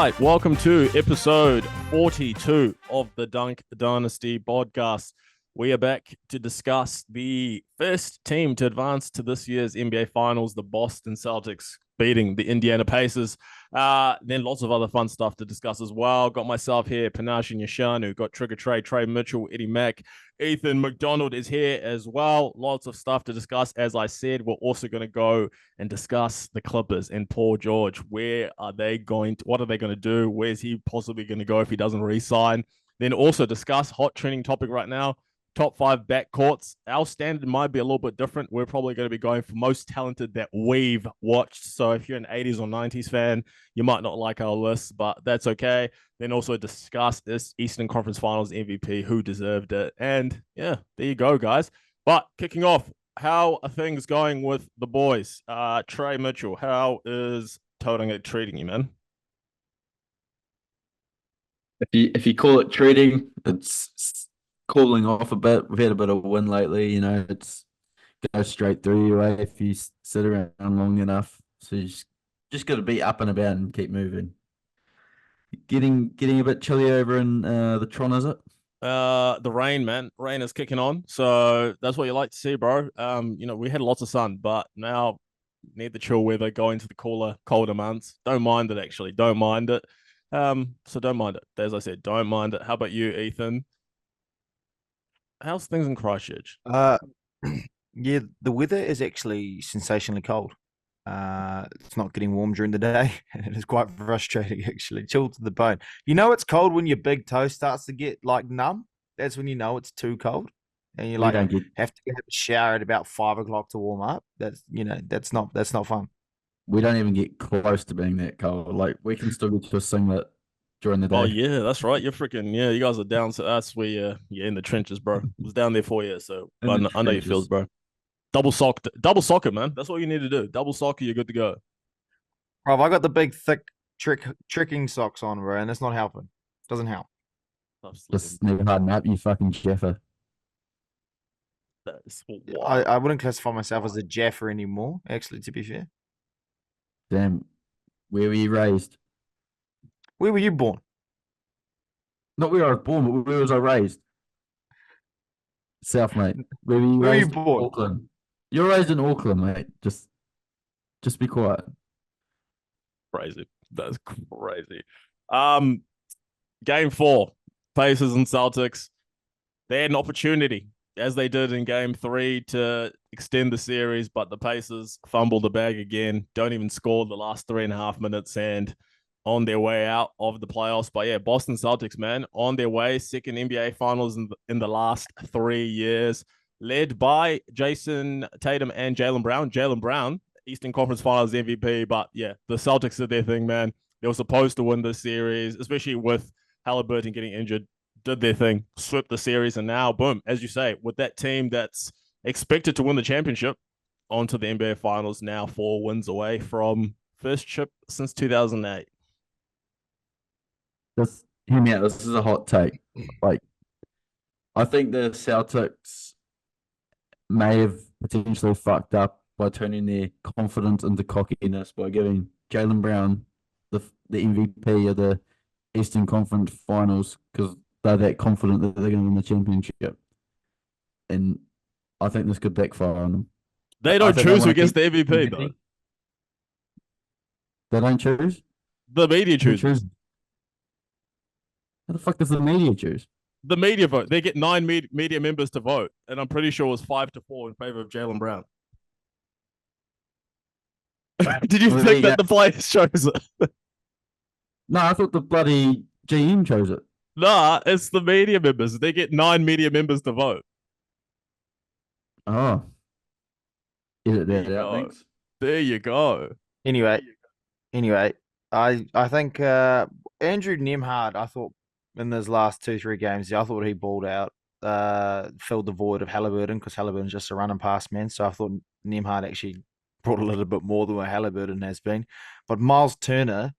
right, welcome to episode 42 of the Dynasty podcast. We are back to discuss the first team to advance to this year's NBA Finals, the Boston Celtics, beating the Indiana Pacers. Then lots of other fun stuff to discuss as well. Got myself here, Panache and Yashanu, got Trigger Trey Mitchell, Eddie Mack, Ethan McDonald is here as well. Lots of stuff to discuss. As I said, we're also going to go and discuss the Clippers and Paul George. Where are they going to, what are they going to do? Where's he possibly going to go if he doesn't re-sign? Then also discuss hot trending topic right now, top 5 backcourts. Our standard might be a little bit different. We're probably going to be going for most talented that we've watched. So if you're an 80s or 90s fan, you might not like our list, but that's okay. Then also discuss this Eastern Conference Finals MVP, who deserved it. And yeah, there you go, guys. But kicking off, how are things going with the boys? Trey Mitchell, how is toting it treating you, man? If you call it trading, it's cooling off a bit. We've had a bit of win lately, it's goes straight through you if you sit around long enough. So you just got to be up and about and keep moving. Getting a bit chilly over in the Tron, is it? The rain, man. Rain is kicking on. So that's what you like to see, bro. We had lots of sun, but now need the chill weather, go into the colder months. Don't mind it, actually. Don't mind it. So don't mind it. As I said, don't mind it. How about you, Ethan? How's things in Christchurch? Uh, yeah, the weather is actually sensationally cold. It's not getting warm during the day, and it is quite frustrating actually. Chilled to the bone. You know it's cold when your big toe starts to get like numb. That's when you know it's too cold, and you We don't get have to have a shower at about 5 o'clock to warm up. That's not fun. we don't even get close to being that cold. Like we can still get to a singlet during the Oh day. yeah, that's right. You're freaking yeah. You guys are down to us. You're in the trenches, bro. I was down there for you, so In I the know, I know your feels, trenches. bro. Double sock it, man. That's all you need to do. Double sock it, you're good to go. Bro, I got the big thick tricking socks on, bro, and it's not helping. Doesn't help. Just never harden up, you fucking Jeffer. That is I wouldn't classify myself as a Jaffer anymore. Actually, to be fair, Damn, where were you raised? where were you born? Not where I was born, but where was I raised? South, mate. Where were you Where were you raised? born? Auckland. You're raised in Auckland, mate. Just be quiet. crazy. That's crazy. Um, Game 4, Pacers and Celtics. They had an opportunity, as they did in Game 3, to extend the series, but the Pacers fumbled the bag again. Don't even score the last 3.5 minutes, and on their way out of the playoffs. But yeah, Boston Celtics, man, on their way, second NBA Finals in the last 3 years, led by Jayson Tatum and Jaylen Brown. Jaylen Brown, Eastern Conference Finals MVP. But yeah, the Celtics did their thing, man. They were supposed to win this series, especially with Halliburton getting injured. Did their thing, swept the series, and now, boom, as you say, with that team that's expected to win the championship, onto the NBA Finals, now 4 wins away from first chip since 2008. Just hear me out. This is a hot take. Like, I think the Celtics may have potentially fucked up by turning their confidence into cockiness by giving Jaylen Brown the MVP of the Eastern Conference Finals because they're that confident that they're going to win the championship. And I think this could backfire on them. They don't choose who gets the MVP, though. They don't choose? The media chooses. How the fuck does the media choose? The media vote. They get 9 media members to vote, and I'm pretty sure it was 5-4 in favor of Jaylen Brown. Did you think that the players chose it? No, I thought the bloody GM chose it. Nah, it's the media members. They get 9 media members to vote. Oh. Edit that out, thanks. There you go. Anyway, I think Andrew Nemhard, I thought in those last 2-3 games, I thought he balled out, filled the void of Halliburton because Halliburton's just a running past man. So I thought Nemhard actually brought a little bit more than what Halliburton has been. But Miles Turner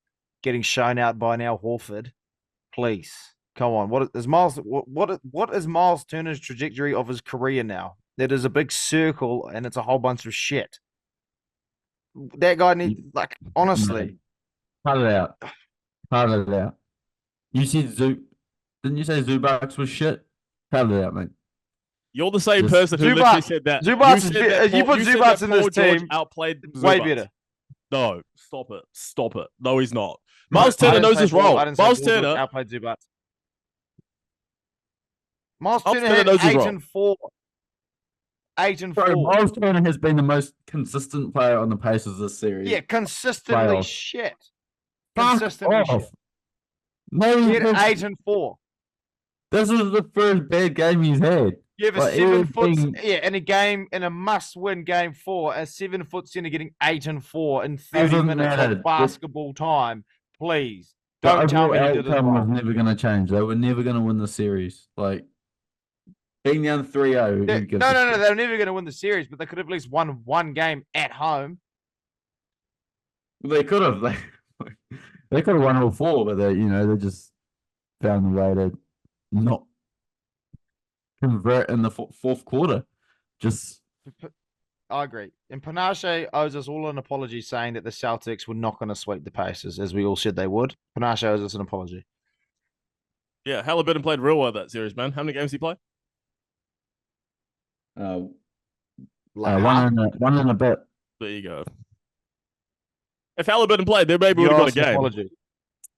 getting shown out by now Horford, please come on. What is Miles Turner's trajectory of his career now? It is a big circle and it's a whole bunch of shit. That guy needs, like, honestly. Cut it out. Cut it out. You said didn't you say Zubac's was shit? Cut it out, mate. You're the same Just- person who literally said that. Zubac's you is said that you Paul- put you said Zubac's that in this Paul George team, outplayed way Zubac's. better. No, stop it. Stop it. No, he's not. I Miles Turner didn't knows say his Paul- role. I didn't say Miles Paul George Turner, outplayed Zubac. Miles Miles Turner Turner had knows his 8 role. and 4. 8 and Bro, 4. Miles Turner has been the most consistent player on the Pacers this series. Yeah, consistently Playoffs. shit. Fuck Consistently off. shit. No, He had 8 and 4. this is the first bad game he's had. You have a Like, 7-foot, everything- in a must-win game 4, a 7-foot center getting 8 and 4 in 30 Doesn't minutes matter. of basketball time. Please The don't tell me overall he did it outcome was wrong. never going to change. They were never going to win the series. Like, being down 3-0. No, who gives no, a no. shit? They're never going to win the series, but they could have at least won one game at home. They could have. They could have won all four, but they just found a way to not convert in the fourth quarter. Just I agree. And Panache owes us all an apology saying that the Celtics were not going to sweep the Pacers, as we all said they would. Panache owes us an apology. Yeah, Halliburton played real well that series, man. How many games did he play? one and a bit. There you go. If Halliburton played, they maybe would You have owe got a us an game. apology.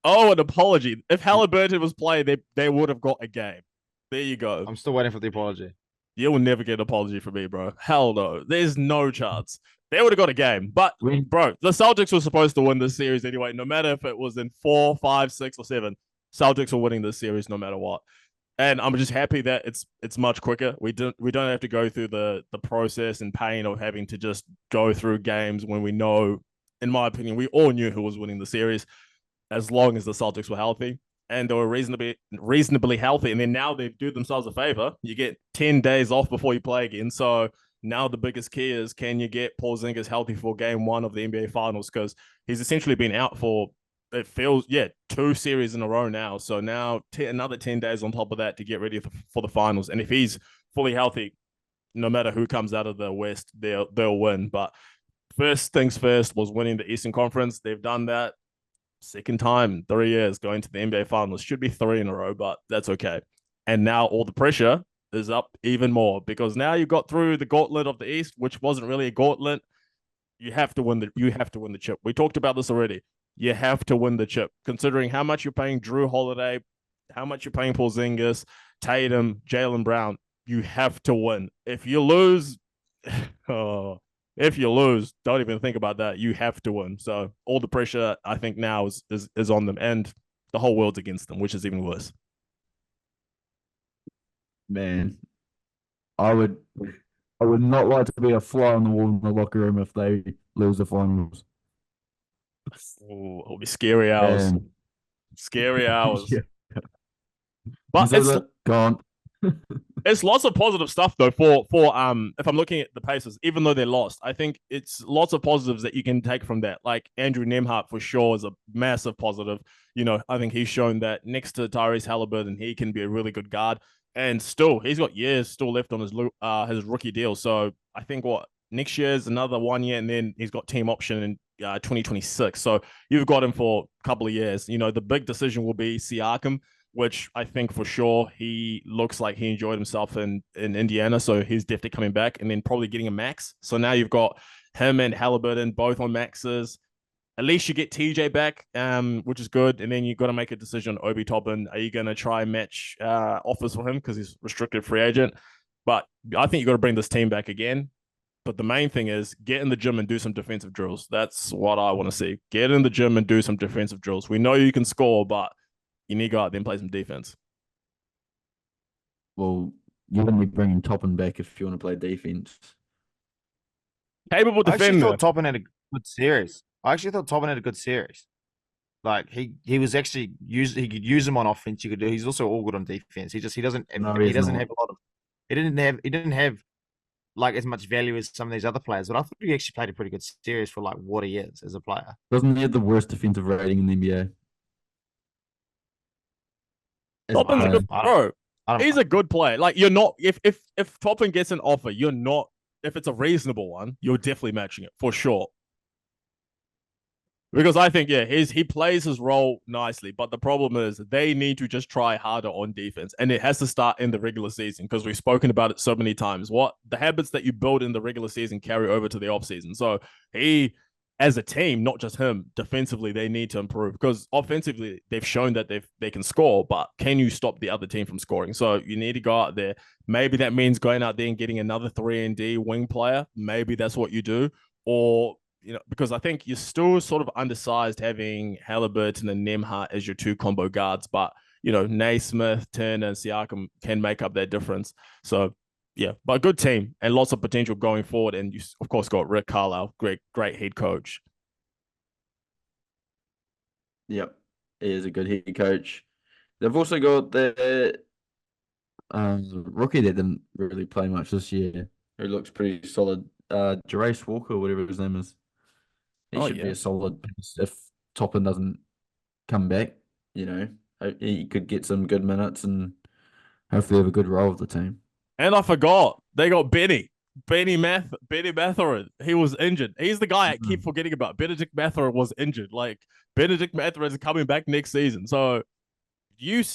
Oh, an apology. If Halliburton was playing, they would have got a game. There you go. I'm still waiting for the apology. You will never get an apology from me, bro. Hell no. There's no chance. They would have got a game. But, bro, the Celtics were supposed to win this series anyway, no matter if it was in 4, 5, 6, or 7. Celtics are winning this series no matter what. And I'm just happy that it's much quicker. We don't have to go through the process and pain of having to just go through games when we know, in my opinion, we all knew who was winning the series as long as the Celtics were healthy. And they were reasonably healthy. And then now they do themselves a favor. You get 10 days off before you play again. So now the biggest key is, can you get Porzingis healthy for game 1 of the NBA Finals? Because he's essentially been out for, it feels, 2 series in a row now. So now another 10 days on top of that to get ready for the finals. And if he's fully healthy, no matter who comes out of the West, they'll win. But first things first was winning the Eastern Conference. They've done that. Second time, 3 years going to the NBA Finals. Should be 3 in a row, but that's okay. And now all the pressure is up even more because now you got through the gauntlet of the East, which wasn't really a gauntlet. You have to win the chip. We talked about this already. You have to win the chip, considering how much you're paying Drew Holiday, how much you're paying Porzingis, Tatum, Jaylen Brown. You have to win. If you lose, don't even think about that. You have to win. So all the pressure, I think, now is on them, and the whole world's against them, which is even worse. Man, I would not like to be a fly on the wall in the locker room if they lose the finals. Oh, it'll be scary hours. Man. Scary hours. Yeah. But it's gone. It's lots of positive stuff though for if I'm looking at the Pacers, even though they lost, I think it's lots of positives that you can take from that. Like Andrew Nembhard for sure is a massive positive. I think he's shown that next to Tyrese Halliburton, he can be a really good guard, and still he's got years still left on his rookie deal. So I think next year is another 1 year, and then he's got team option in 2026. So you've got him for a couple of years. The big decision will be Siakam, which I think for sure he looks like he enjoyed himself in Indiana. So he's definitely coming back and then probably getting a max. So now you've got him and Halliburton both on maxes. At least you get TJ back, which is good. And then you've got to make a decision on Obi Toppin. Are you going to try and match offers for him because he's restricted free agent? But I think you've got to bring this team back again. But the main thing is get in the gym and do some defensive drills. That's what I want to see. Get in the gym and do some defensive drills. We know you can score, but you need to go out there and play some defense. Well, you're going to be bringing Toppin back if you want to play defense. Capable defender. I actually thought Toppin had a good series. Like he was actually he could use him on offense. He's also all good on defense. He doesn't have a lot of. He didn't have like as much value as some of these other players. But I thought he actually played a pretty good series for like what he is as a player. Doesn't he have the worst defensive rating in the NBA? Toppin's a good bro. He's a good player. Like you're not if Toppin gets an offer, you're not, if it's a reasonable one, you're definitely matching it for sure. Because I think, yeah, he plays his role nicely, but the problem is they need to just try harder on defense, and it has to start in the regular season because we've spoken about it so many times. What the habits that you build in the regular season carry over to the offseason. So he, as a team, not just him, defensively they need to improve because offensively they've shown that they can score, but can you stop the other team from scoring? So you need to go out there. Maybe that means going out there and getting another 3-and-D wing player. Maybe that's what you do, or because I think you're still sort of undersized having Halliburton and Nemhart as your two combo guards, but Naismith, Turner, and Siakam can make up that difference. So yeah, but a good team and lots of potential going forward. And you of course got Rick Carlisle, great head coach. Yep, he is a good head coach. They've also got the rookie that didn't really play much this year, who looks pretty solid. Jarace Walker, whatever his name is. He should be a solid piece if Toppin doesn't come back. He could get some good minutes and hopefully have a good role of the team. And I forgot they got Benny Matherin. He was injured. He's the guy I keep forgetting about. Benedict Matherin was injured. Like Benedict Matherin is coming back next season, so they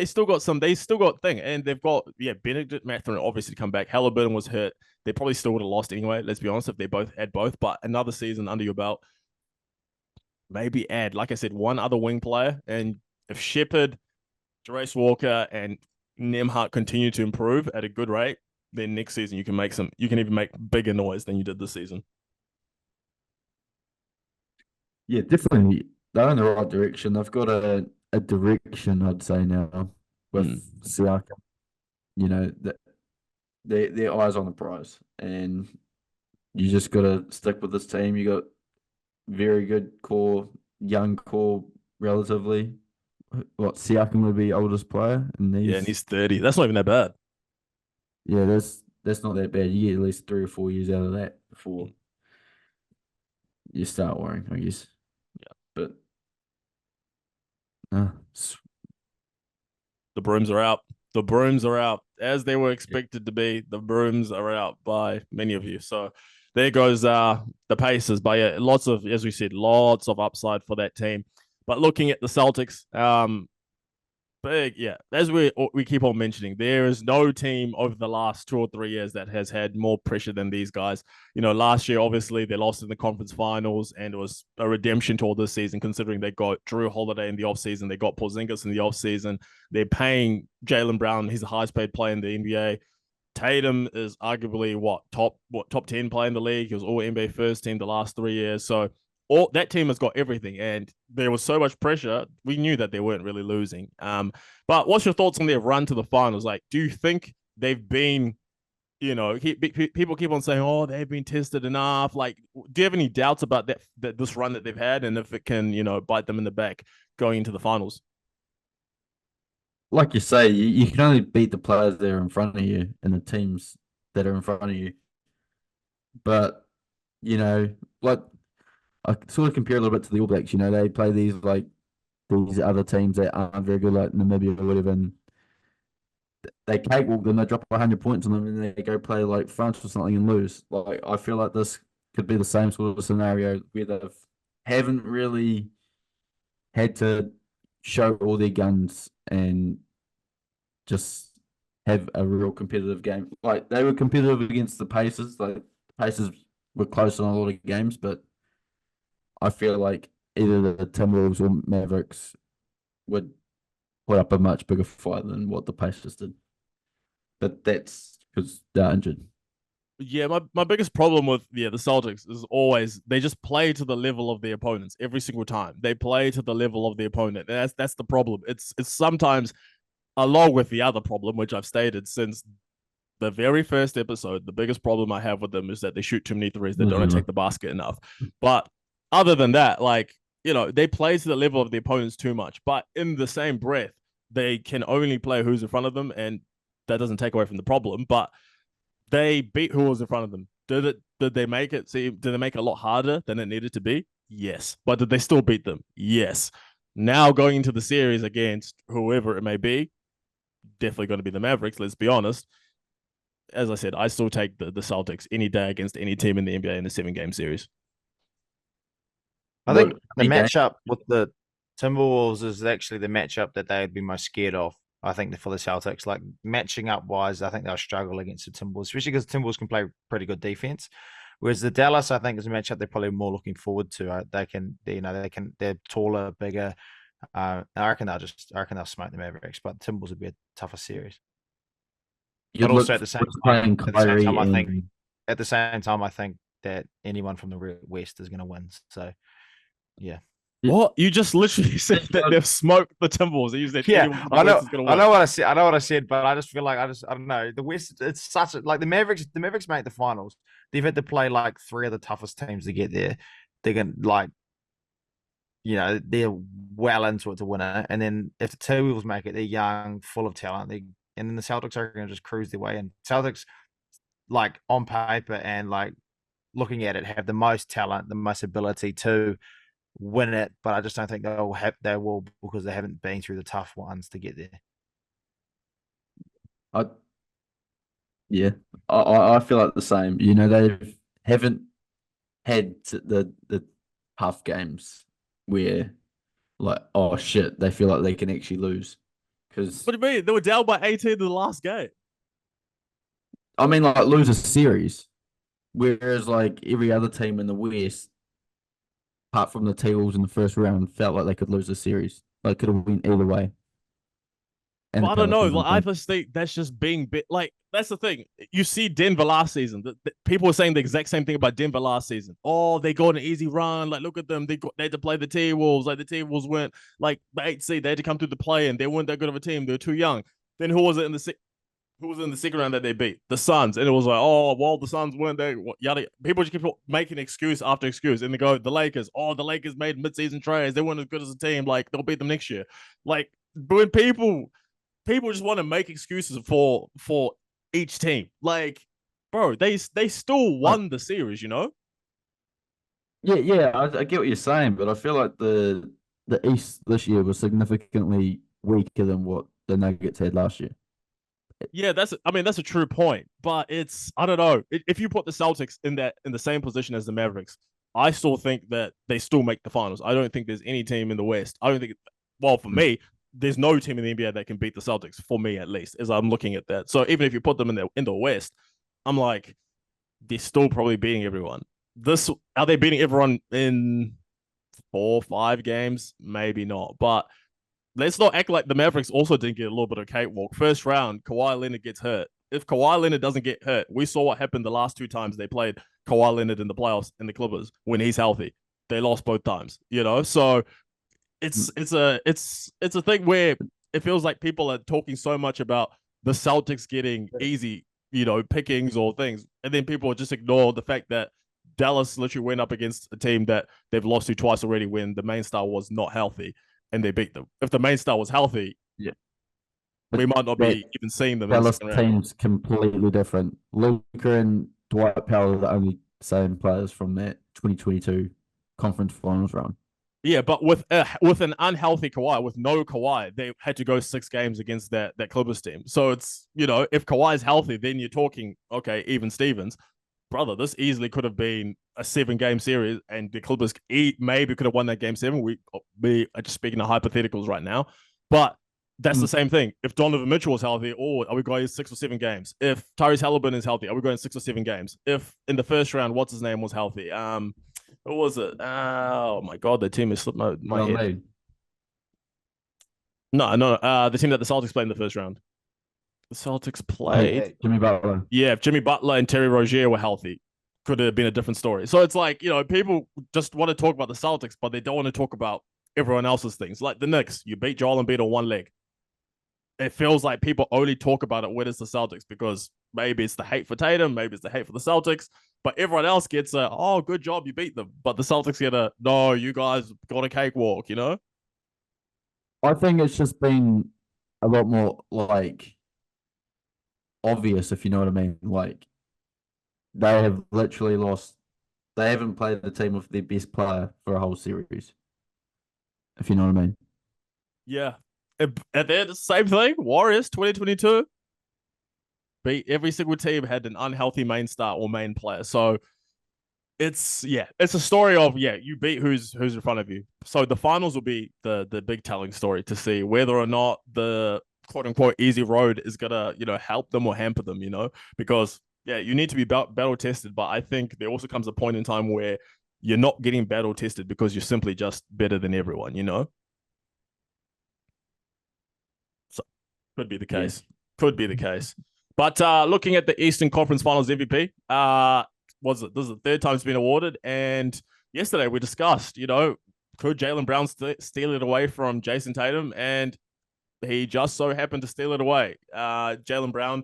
still got thing, and they've got Benedict Matherin obviously come back. Halliburton was hurt. They probably still would have lost anyway. Let's be honest, if they both had both, but another season under your belt, maybe add, like I said, one other wing player, and if Shepherd, Jarace Walker, and Nemhart continue to improve at a good rate, then next season you can even make bigger noise than you did this season. Yeah, definitely. They're in the right direction. They've got a direction, I'd say now, with Siakam. That their eyes on the prize, and you just got to stick with this team. You got very good young core, relatively. What, Siakam would be oldest player, and he's 30. That's not even that bad. Yeah, that's not that bad. You get at least 3 or 4 years out of that before you start worrying, I guess. Yeah, but the brooms are out. The brooms are out as they were expected to be. The brooms are out by many of you. So there goes the Pacers. But yeah, as we said, lots of upside for that team. But looking at the Celtics, as we keep on mentioning, there is no team over the last 2 or 3 years that has had more pressure than these guys. Last year, obviously, they lost in the conference finals, and it was a redemption tour this season, considering they got Drew Holiday in the offseason, they got Porzingis in the offseason, they're paying Jaylen Brown, he's the highest paid player in the NBA. Tatum is arguably top 10 player in the league. He was all NBA first team the last 3 years. So that team has got everything, and there was so much pressure. We knew that they weren't really losing. But what's your thoughts on their run to the finals? Like, do you think they've been, people keep on saying, oh, they've been tested enough. Like, do you have any doubts about that this run that they've had, and if it can, bite them in the back going into the finals? Like you say, you can only beat the players that are in front of you and the teams that are in front of you. But, like, I sort of compare a little bit to the All Blacks. They play these other teams that aren't very good, like Namibia or whatever, and they cakewalk them. They drop 100 points on them, and they go play like France or something and lose. Like, I feel like this could be the same sort of scenario where they haven't really had to show all their guns and just have a real competitive game. Like, they were competitive against the Pacers. Like, the Pacers were close in a lot of games, but I feel like either the Timberwolves or Mavericks would put up a much bigger fight than what the Pacers did. But that's because they're injured. Yeah, my biggest problem with the Celtics is always they just play to the level of the opponents every single time. They play to the level of the opponent. And that's the problem. It's sometimes, along with the other problem, which I've stated since the very first episode, the biggest problem I have with them is that they shoot too many threes. They don't attack the basket enough. But other than that, they play to the level of the opponents too much. But in the same breath, they can only play who's in front of them, and that doesn't take away from the problem. But they beat who was in front of them. Did they make it a lot harder than it needed to be? Yes. But did they still beat them? Yes. Now going into the series against whoever it may be, definitely going to be the Mavericks, let's be honest. As I said, I still take the Celtics any day against any team in the NBA in a 7-game series. I think the Big game. matchup with the Timberwolves is actually the matchup that they'd be most scared of. I think for the Celtics, like matching up wise, I think they'll struggle against the Timberwolves, especially because the Timberwolves can play pretty good defense. Whereas the Dallas, I think, is a matchup they're probably more looking forward to. They're taller, bigger. I reckon they'll smoke the Mavericks, but the Timberwolves would be a tougher series. You'd But look also at the same forward to playing Kyrie time, I think and that anyone from the West is going to win. So, yeah. What? You just literally said that they've smoked the Timberwolves. You said anyone from the I know. West is going to I win. know what I said. I know what I said, but I just feel like I don't know. The West, it's such a like the Mavericks. The Mavericks make the finals. They've had to play like three of the toughest teams to get there. They're gonna they're well into it to win it. And then if the Timberwolves make it, they're young, full of talent. And then the Celtics are going to just cruise their way. And Celtics, like on paper and like looking at it, have the most talent, the most ability to win it, but I just don't think they will because they haven't been through the tough ones to get there. I feel like the same. They haven't had the tough games where like, oh shit, they feel like they can actually lose. Because What do you mean? They were down by 18 in the last game. I mean, like lose a series, whereas like every other team in the West, apart from the T-Wolves in the first round, felt like they could lose the series. Like could have went either way. And But the I don't know. Pelicans Like, I just think that's just being bit. Like, that's the thing. You see Denver last season. People were saying the exact same thing about Denver last season. Oh, they got an easy run. Like, look at them. They had to play the T-Wolves. Like, the T-Wolves went like the 8th seed. They had to come through the play, and they weren't that good of a team. They were too young. Then who was in the second round that they beat? The Suns. And it was like, oh, well, the Suns weren't there. Yada. People just keep making excuse after excuse. And they go, the Lakers. Oh, the Lakers made mid-season trades. They weren't as good as a team. Like, they'll beat them next year. Like, when people just want to make excuses for each team. Like, bro, they still won the series, Yeah, I get what you're saying, but I feel like the East this year was significantly weaker than what the Nuggets had last year. Yeah, that's a true point, but I don't know. If you put the Celtics in the same position as the Mavericks, I still think that they still make the finals. I don't think there's any team in the West. I don't think, well, for me, there's no team in the NBA that can beat the Celtics, for me at least, as I'm looking at that. So even if you put them in the West, I'm like, they're still probably beating everyone. Are they beating everyone in 4 or 5 games? Maybe not. But let's not act like the Mavericks also didn't get a little bit of cakewalk. First round, Kawhi Leonard gets hurt. If Kawhi Leonard doesn't get hurt, we saw what happened the last 2 times they played Kawhi Leonard in the playoffs in the Clippers when he's healthy. They lost both times, So it's a thing where it feels like people are talking so much about the Celtics getting easy, pickings or things, and then people just ignore the fact that Dallas literally went up against a team that they've lost to twice already when the main star was not healthy, and they beat them. If the main star was healthy, yeah, we might not be even seeing them. Dallas team's completely different. Luka and Dwight Powell are the only same players from that 2022 conference finals run. Yeah, but with an unhealthy Kawhi, with no Kawhi, they had to go 6 games against that Clippers team. So it's, if Kawhi's healthy, then you're talking, okay, even Stevens. Brother, this easily could have been a 7-game series, and the Clippers maybe could have won that game 7. We are just speaking of hypotheticals right now. But that's the same thing. If Donovan Mitchell was healthy, are we going 6 or 7 games? If Tyrese Halliburton is healthy, are we going 6 or 7 games? If in the first round, what's his name was healthy? What was it? Oh my god, the team has slipped my head. No. The team that the Celtics played in the first round. The Celtics played Jimmy Butler. Yeah, if Jimmy Butler and Terry Rozier were healthy, could have been a different story. So it's like, people just want to talk about the Celtics, but they don't want to talk about everyone else's things. Like the Knicks, you beat Joel Embiid on one leg. It feels like people only talk about it when it's the Celtics because maybe it's the hate for Tatum, maybe it's the hate for the Celtics, but everyone else gets oh, good job, you beat them. But the Celtics get no, you guys got a cakewalk, I think it's just been a lot more like obvious, if you know what I mean. Like they have literally lost. They haven't played the team with their best player for a whole series, if you know what I mean. Yeah. And then the same thing, Warriors 2022. Every single team had an unhealthy main star or main player. So it's a story of you beat who's in front of you. So the finals will be the big telling story to see whether or not the quote unquote easy road is gonna help them or hamper them. Because you need to be battle tested, but I think there also comes a point in time where you're not getting battle tested because you're simply just better than everyone. So could be the case. Yeah. Could be the case. But looking at the Eastern Conference Finals MVP, this is the third time it's been awarded. And yesterday we discussed, could Jaylen Brown steal it away from Jayson Tatum? And he just so happened to steal it away. Jaylen Brown,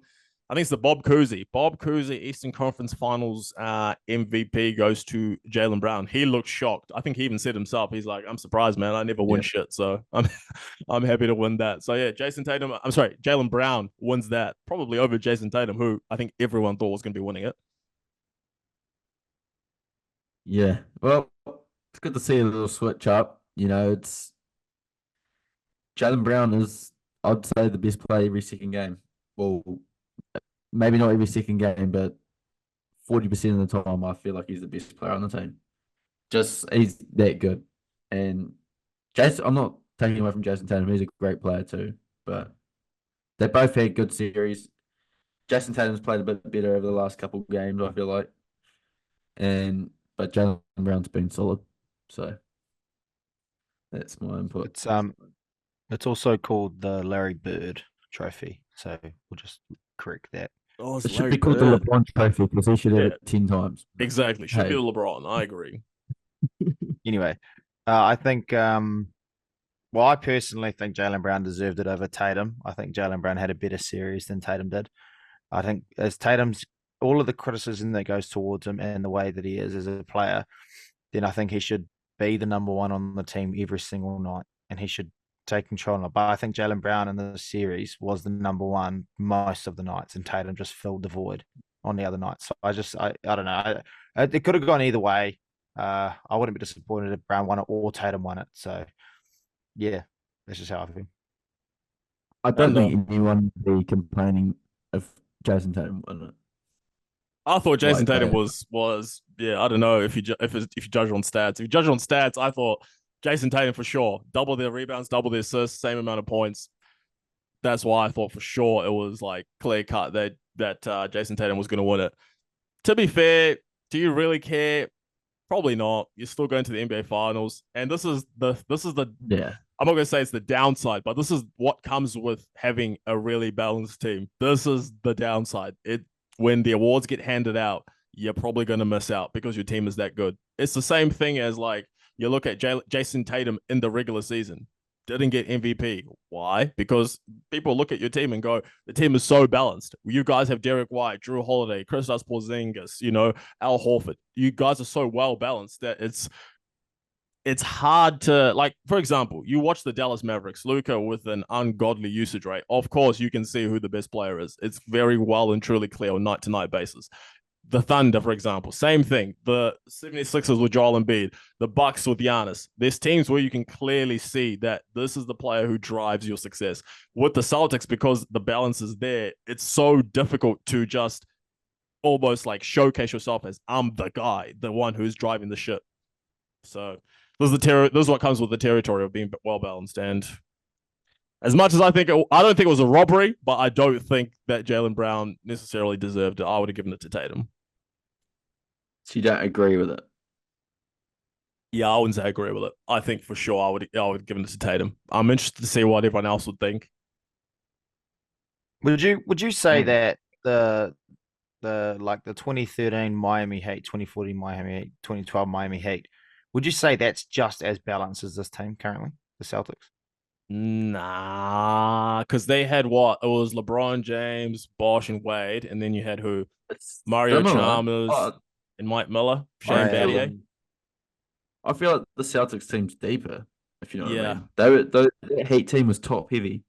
I think it's the Bob Cousy Eastern Conference Finals MVP goes to Jaylen Brown. He looked shocked. I think he even said himself, he's like, I'm surprised, man. I never win shit. So I'm happy to win that. So Jaylen Brown wins that, probably over Jayson Tatum, who I think everyone thought was going to be winning it. Yeah. Well, it's good to see a little switch up. It's Jaylen Brown is, I'd say, the best player every second game. Well, maybe not every second game, but 40% of the time, I feel like he's the best player on the team. Just, he's that good. And I'm not taking away from Jayson Tatum. He's a great player too. But they both had good series. Jayson Tatum's played a bit better over the last couple of games, I feel like. But Jaylen Brown's been solid. So that's my input. It's also called the Larry Bird Trophy. So we'll just correct that. Oh, it should be called the LeBron Trophy because he should have it 10 times. Exactly. Should be LeBron. I agree. Anyway, I think, I personally think Jaylen Brown deserved it over Tatum. I think Jaylen Brown had a better series than Tatum did. I think as Tatum's, all of the criticism that goes towards him and the way that he is as a player, then I think he should be the number one on the team every single night and he should take control. But I think Jaylen Brown in the series was the number one most of the nights, and Tatum just filled the void on the other nights. So I don't know. It could have gone either way. I wouldn't be disappointed if Brown won it or Tatum won it. So yeah, that's just how I feel. I don't think anyone would be complaining if Jayson Tatum won it. I thought Jayson Tatum was I don't know if you judge on stats. If you judge on stats, I thought Jayson Tatum for sure. Double their rebounds, double their assists, same amount of points. That's why I thought for sure it was like clear cut that Jayson Tatum was going to win it. To be fair, do you really care? Probably not. You're still going to the NBA Finals, and this is the I'm not going to say it's the downside, but this is what comes with having a really balanced team. This is the downside. When the awards get handed out, you're probably going to miss out because your team is that good. It's the same thing as like you look at Jayson Tatum in the regular season, didn't get MVP. Why? Because people look at your team and go, the team is so balanced. You guys have Derek White, Drew Holiday, Kristaps Porzingis, Al Horford. You guys are so well balanced that it's hard to, like, for example, you watch the Dallas Mavericks, Luka with an ungodly usage rate. Of course, you can see who the best player is. It's very well and truly clear on night-to-night basis. The Thunder, for example, same thing. The 76ers with Joel Embiid, the Bucks with Giannis. There's teams where you can clearly see that this is the player who drives your success. With the Celtics, because the balance is there, it's so difficult to just almost like showcase yourself as I'm the guy, the one who's driving the ship. So this is what comes with the territory of being well balanced. And as much as I don't think it was a robbery, but I don't think that Jaylen Brown necessarily deserved it. I would have given it to Tatum. So you don't agree with it? Yeah, I wouldn't say I agree with it. I think for sure I would have given it to Tatum. I'm interested to see what everyone else would think. Would you say that the 2013 Miami Heat, 2014 Miami Heat, 2012 Miami Heat, would you say that's just as balanced as this team currently, the Celtics? Nah, because they had what? It was LeBron James, Bosh, and Wade, and then you had who? Mario Chalmers and Mike Miller, Shane Battier. I feel like the Celtics team's deeper, if you know what I mean. That Heat team was top heavy.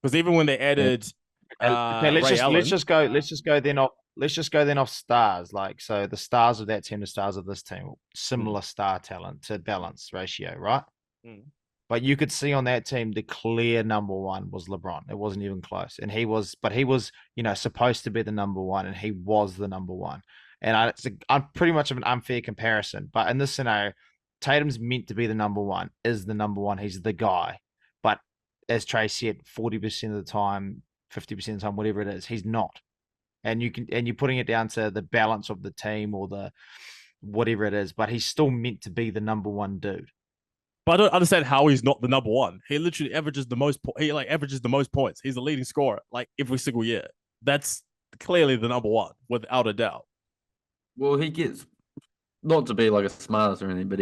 Because even when they added, let's just go then off stars. Like, so the stars of that team, the stars of this team, similar star talent to balance ratio, right? But you could see on that team the clear number one was LeBron. It wasn't even close, and he was supposed to be the number one, and he was the number one. And it's pretty much of an unfair comparison. But in this scenario, Tatum's meant to be the number one, is the number one. He's the guy. But as Trey said, 40% of the time, 50% of the time, whatever it is, he's not. And you're putting it down to the balance of the team or the whatever it is, but he's still meant to be the number one dude. But I don't understand how he's not the number one. He literally averages the most. He averages the most points. He's the leading scorer like every single year. That's clearly the number one, without a doubt. Well, he gets, not to be like a smartass or anything, but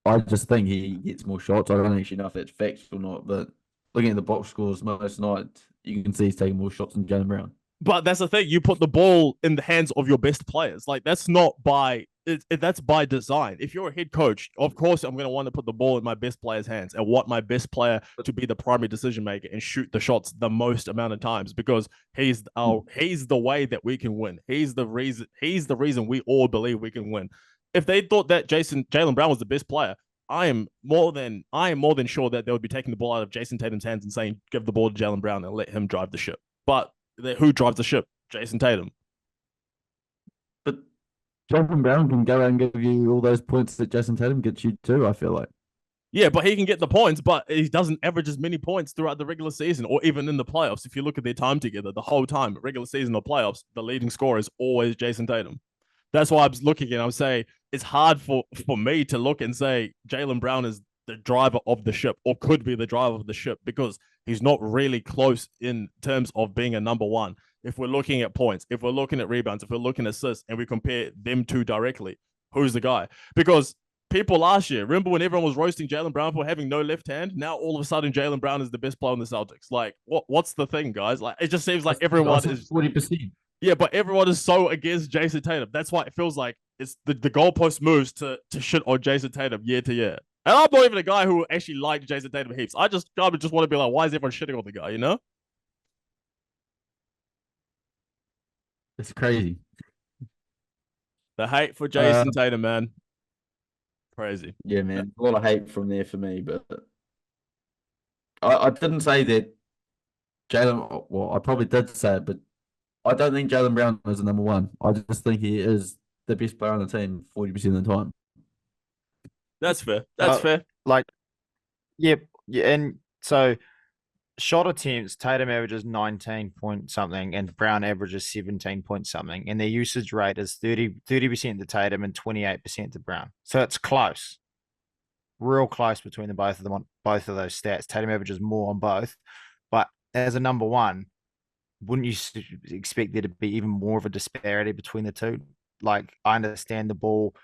I just think he gets more shots. I don't actually know if that's facts or not, but looking at the box scores most nights, you can see he's taking more shots than Jaylen Brown. But that's the thing. You put the ball in the hands of your best players. Like, that's not by that's by design. If you're a head coach, of course, I'm going to want to put the ball in my best player's hands and want my best player to be the primary decision maker and shoot the shots the most amount of times, because he's the way that we can win. He's the reason we all believe we can win. If they thought that Jaylen Brown was the best player, I am more than sure that they would be taking the ball out of Jayson Tatum's hands and saying, give the ball to Jaylen Brown and let him drive the ship. But who drives the ship? Jayson Tatum. But Jaylen Brown can go out and give you all those points that Jayson Tatum gets you too, I feel like. Yeah, but he can get the points, but he doesn't average as many points throughout the regular season or even in the playoffs. If you look at their time together, the whole time, regular season or playoffs, the leading scorer is always Jayson Tatum. That's why I'm looking and I'm saying it's hard for me to look and say Jaylen Brown is the driver of the ship or could be the driver of the ship, because he's not really close in terms of being a number one. If we're looking at points, if we're looking at rebounds, if we're looking at assists, and we compare them two directly, who's the guy? Because people last year, remember when everyone was roasting Jaylen Brown for having no left hand? Now all of a sudden Jaylen Brown is the best player on the Celtics. Like, what's the thing, guys? Like, it just seems like everyone is 40%. Yeah, but everyone is so against Jayson Tatum. That's why it feels like it's the goalpost moves to shit on Jayson Tatum year to year. And I'm not even a guy who actually liked Jayson Tatum heaps. I just want to be like, why is everyone shitting on the guy, you know? It's crazy. The hate for Jayson Tatum, man. Crazy. Yeah, man. A lot of hate from there for me, but I didn't say that Jaylen, well, I probably did say it, but I don't think Jaylen Brown is the number one. I just think he is the best player on the team 40% of the time. That's fair. That's fair. Like, yeah, and so shot attempts, Tatum averages 19 point something and Brown averages 17 point something, and their usage rate is 30% to Tatum and 28% to Brown. So it's close, real close between the both of them on both of those stats. Tatum averages more on both, but as a number one, wouldn't you expect there to be even more of a disparity between the two? Like, I understand the ball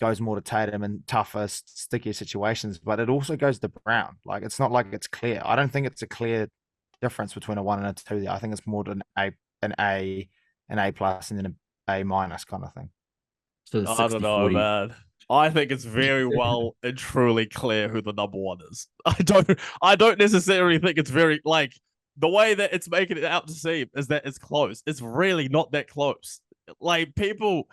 goes more to Tatum in tougher, stickier situations, but it also goes to Brown. Like, it's not like it's clear. I don't think it's a clear difference between a 1 and a 2 there. I think it's more an A plus and then an A minus kind of thing. So I don't know, man. I think it's very well and truly clear who the number one is. I don't necessarily think it's very, like, the way that it's making it out to seem is that it's close. It's really not that close. Like, people,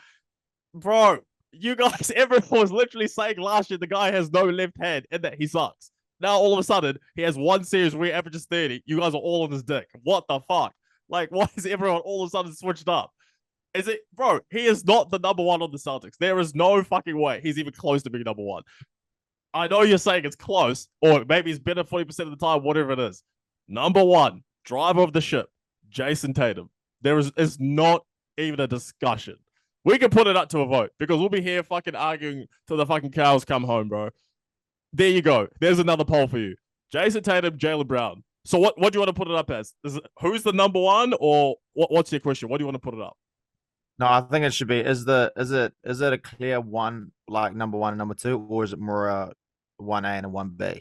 bro, you guys, everyone was literally saying last year the guy has no left hand and that he sucks. Now, all of a sudden, he has one series where he averages 30. You guys are all on his dick. What the fuck? Like, why is everyone all of a sudden switched up? Is it, bro, he is not the number one on the Celtics. There is no fucking way he's even close to being number one. I know you're saying it's close, or maybe he's better 40% of the time, whatever it is. Number one, driver of the ship, Jayson Tatum. There is not even a discussion. We can put it up to a vote because we'll be here fucking arguing till the fucking cows come home, bro. There you go. There's another poll for you. Jayson Tatum, Jaylen Brown. So what do you want to put it up as? Who's the number one, or what's your question? What do you want to put it up? No, I think it should be, is it a clear one, like number one and number two, or is it more a 1A and a 1B?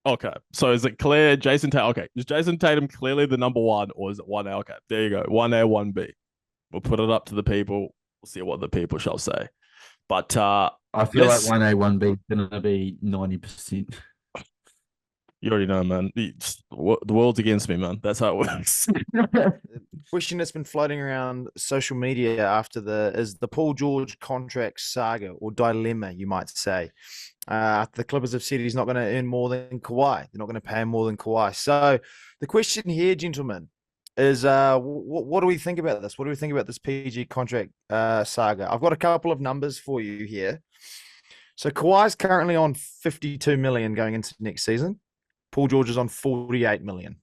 Okay, so is it clear Jayson Tatum? Okay, is Jayson Tatum clearly the number one, or is it 1A? Okay, there you go. 1A, 1B. We'll put it up to the people. We'll see what the people shall say. But I feel like 1A, 1B is going to be 90%. You already know, man. The world's against me, man. That's how it works. Question that's been floating around social media after is the Paul George contract saga or dilemma, you might say. The Clippers have said he's not going to earn more than Kawhi. They're not going to pay him more than Kawhi. So the question here, gentlemen, is what do we think about this? What do we think about this PG contract saga? I've got a couple of numbers for you here. So Kawhi's currently on 52 million going into next season. Paul George is on 48 million.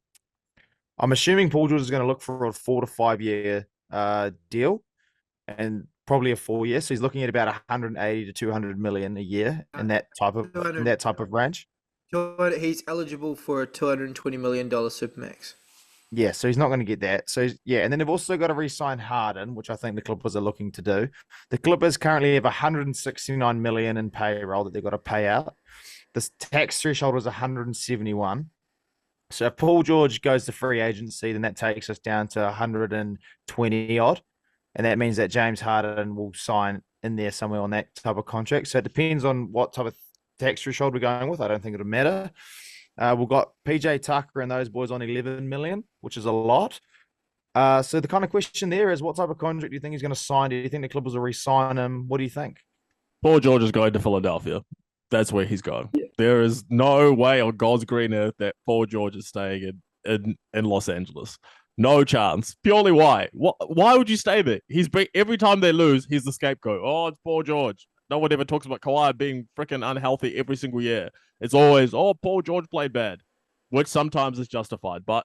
I'm assuming Paul George is going to look for a 4 to 5 year deal, and probably a 4 year. So he's looking at about 180 to 200 million a year in that type of range. He's eligible for a $220 million supermax. Yeah, so he's not going to get that. So yeah, and then they've also got to re-sign Harden, which I think the Clippers are looking to do. The Clippers currently have 169 million in payroll that they've got to pay out. The tax threshold is 171. So if Paul George goes to free agency, then that takes us down to 120 odd, and that means that James Harden will sign in there somewhere on that type of contract. So it depends on what type of tax threshold we're going with. I don't think it'll matter. We've got PJ Tucker and those boys on 11 million, which is a lot. So the kind of question there is, what type of contract do you think he's going to sign? Do you think the Clippers will re-sign him? What do you think? Paul George is going to Philadelphia. That's where he's going. Yeah. There is no way on God's green earth that Paul George is staying in Los Angeles. No chance. Purely why? Why would you stay there? Every time they lose, he's the scapegoat. Oh, it's Paul George. No one ever talks about Kawhi being freaking unhealthy every single year. It's always, oh, Paul George played bad, which sometimes is justified. But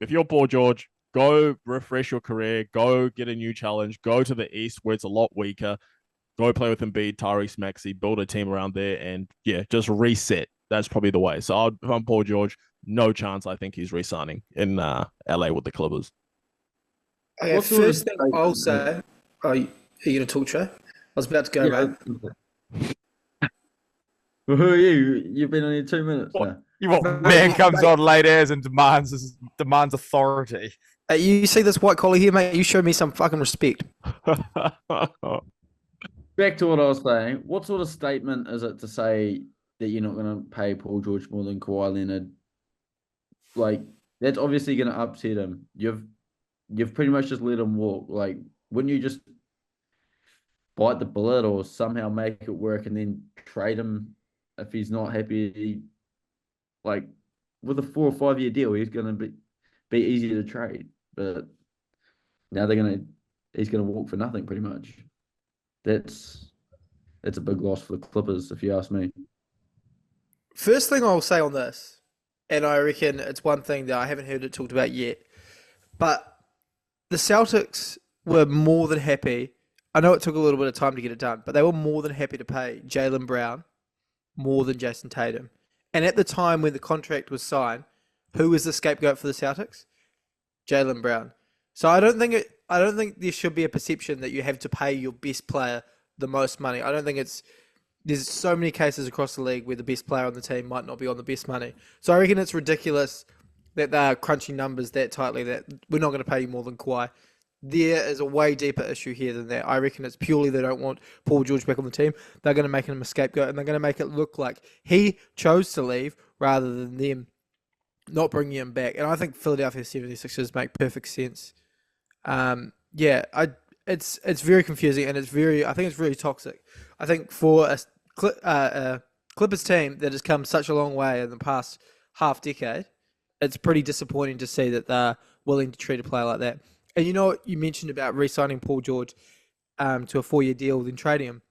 if you're Paul George, go refresh your career, go get a new challenge, go to the East where it's a lot weaker, go play with Embiid, Tyrese Maxey, build a team around there, and yeah, just reset. That's probably the way. So if I'm Paul George, no chance I think he's re-signing in LA with the Clippers. Okay, first thing I'll say, are you going to talk, Trey? I was about to go, mate. Well, who are you? You've been on here 2 minutes now. Man comes on late as and demands authority. Hey, you see this white collar here, mate? You show me some fucking respect. Back to what I was saying. What sort of statement is it to say that you're not going to pay Paul George more than Kawhi Leonard? Like, that's obviously going to upset him. You've pretty much just let him walk. Like, wouldn't you just bite the bullet or somehow make it work and then trade him if he's not happy? Like, with a 4 or 5 year deal, he's going to be easy to trade. But now he's going to walk for nothing pretty much. That's a big loss for the Clippers, if you ask me. First thing I'll say on this, and I reckon it's one thing that I haven't heard it talked about yet, but the Celtics were more than happy. I know it took a little bit of time to get it done, but they were more than happy to pay Jaylen Brown more than Jayson Tatum. And at the time when the contract was signed, who was the scapegoat for the Celtics? Jaylen Brown. So I don't think there should be a perception that you have to pay your best player the most money. I don't think there's so many cases across the league where the best player on the team might not be on the best money. So I reckon it's ridiculous that they're crunching numbers that tightly that we're not going to pay you more than Kawhi. There is a way deeper issue here than that. I reckon it's purely they don't want Paul George back on the team. They're going to make him a scapegoat, and they're going to make it look like he chose to leave rather than them not bringing him back. And I think Philadelphia 76ers make perfect sense. It's very confusing, and I think it's really toxic. I think for a Clippers team that has come such a long way in the past half decade, it's pretty disappointing to see that they're willing to treat a player like that. And you know what you mentioned about re-signing Paul George to a 4-year deal, then trading him.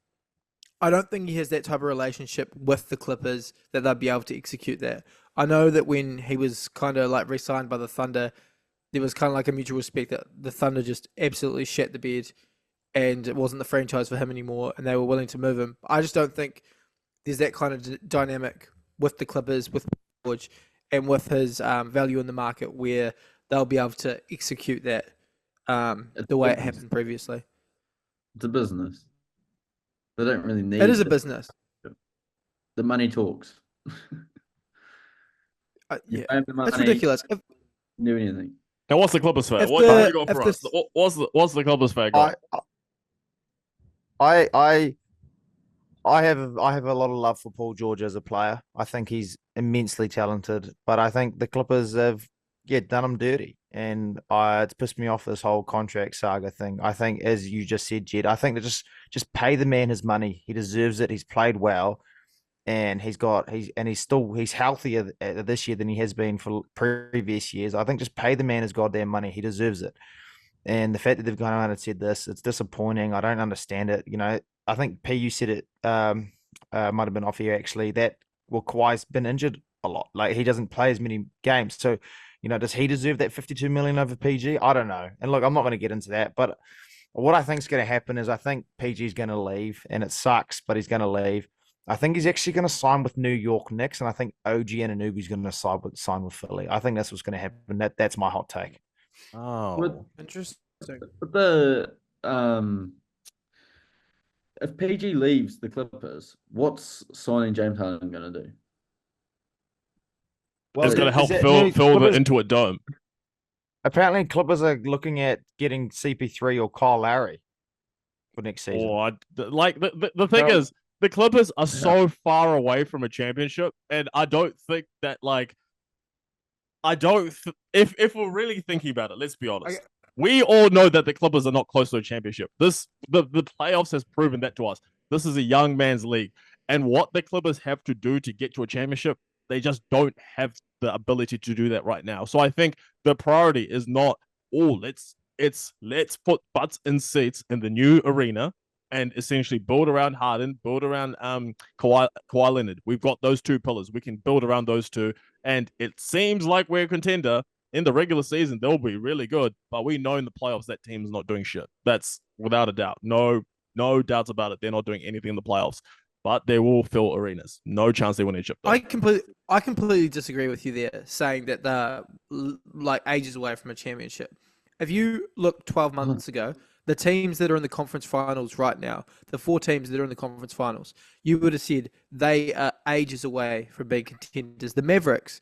I don't think he has that type of relationship with the Clippers that they'll be able to execute that. I know that when he was kind of like re-signed by the Thunder, there was kind of like a mutual respect that the Thunder just absolutely shat the bed and it wasn't the franchise for him anymore and they were willing to move him. I just don't think there's that kind of dynamic with the Clippers, with George, and with his value in the market where they'll be able to execute that the way it happened previously. It's a business. They don't really need it. Is a business. The money talks. Yeah, it's ridiculous. Do anything. Now, what's the Clippers flag? What have you got for us? What's the Clippers flag? I have a lot of love for Paul George as a player. I think he's immensely talented, but I think the Clippers have done him dirty, and it's pissed me off, this whole contract saga thing. I think, as you just said, Jed, I think that just pay the man his money. He deserves it. He's played well. and he's healthier this year than he has been for previous years. I think just pay the man his goddamn money. He deserves it. And the fact that they've gone out and said this, it's disappointing. I don't understand it. I think PU said it might have been off here actually, that Kawhi's been injured a lot. Like, he doesn't play as many games. So, does he deserve that 52 million over PG? I don't know. And look, I'm not going to get into that, but what I think is going to happen is I think PG's going to leave, and it sucks, but he's going to leave. I think he's actually going to sign with New York Knicks, and I think OG Anunoby's going to sign with Philly. I think that's what's going to happen. That's my hot take. Oh, Interesting. But if PG leaves the Clippers, what's signing James Harden going to do? Well, it's going to help is it- fill Clippers- the into a dome. Apparently, Clippers are looking at getting CP3 or Kyle Lowry for next season. Or the thing No. is, the Clippers are so far away from a championship, and I don't think that if we're really thinking about it, let's be honest. Okay. We all know that the Clippers are not close to a championship. The playoffs has proven that to us. This is a young man's league, and what the Clippers have to do to get to a championship, they just don't have the ability to do that right now. So I think the priority is not, let's put butts in seats in the new arena and essentially build around Harden, build around Kawhi Leonard. We've got those two pillars. We can build around those two, and it seems like we're a contender. In the regular season, they'll be really good, but we know in the playoffs that team is not doing shit. That's without a doubt. No doubts about it. They're not doing anything in the playoffs, but they will fill arenas. No chance they win a chip. I completely disagree with you there, saying that they're like ages away from a championship. If you look 12 months ago, the teams that are in the conference finals right now, the 4 teams that are in the conference finals, you would have said they are ages away from being contenders. The Mavericks,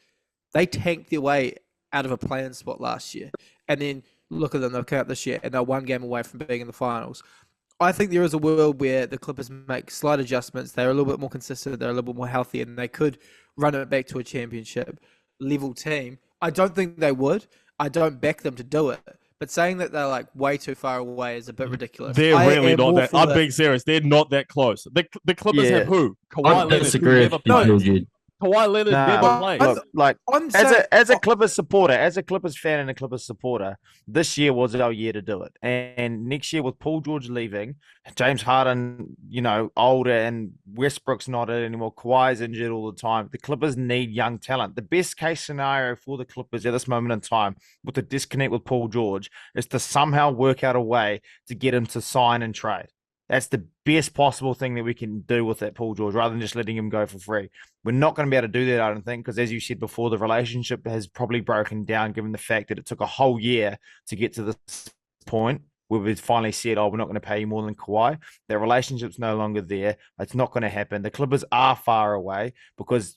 they tanked their way out of a play-in spot last year, and then look at them, they've come out this year and they're 1 game away from being in the finals. I think there is a world where the Clippers make slight adjustments. They're a little bit more consistent, they're a little bit more healthy, and they could run it back to a championship level team. I don't think they would. I don't back them to do it. But saying that they're like way too far away is a bit ridiculous. They're really not that. I'm being serious. They're not that close. The Clippers have who? Kawhi Leonard. Disagree with you. Kawhi Leonard never played. Look, like I'm saying, as a Clippers supporter, as a Clippers fan and a Clippers supporter, this year was our year to do it. And next year with Paul George leaving, James Harden, older, and Westbrook's not it anymore. Kawhi's injured all the time. The Clippers need young talent. The best case scenario for the Clippers at this moment in time, with the disconnect with Paul George, is to somehow work out a way to get him to sign and trade. That's the best possible thing that we can do with that Paul George, rather than just letting him go for free. We're not going to be able to do that, I don't think, because as you said before, the relationship has probably broken down given the fact that it took a whole year to get to this point where we've finally said, we're not going to pay you more than Kawhi. Their relationship's no longer there. It's not going to happen. The Clippers are far away because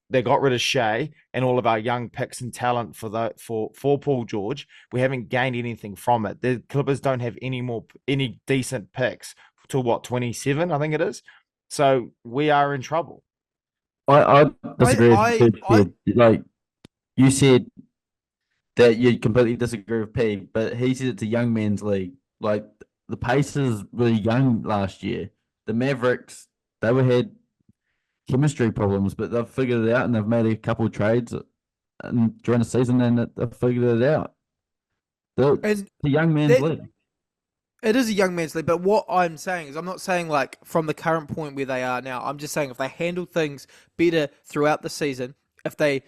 they got rid of Shea and all of our young picks and talent for Paul George. We haven't gained anything from it. The Clippers don't have any decent picks till 27, I think it is. So we are in trouble. I disagree with you. Like, you said that you completely disagree with P, but he said it's a young man's league. Like, the Pacers were young last year. The Mavericks, they had chemistry problems, but they've figured it out, and they've made a couple of trades during the season, and they've figured it out. It's a young man's league. It is a young man's league, but what I'm saying is, I'm not saying like from the current point where they are now. I'm just saying if they handle things better throughout the season, if they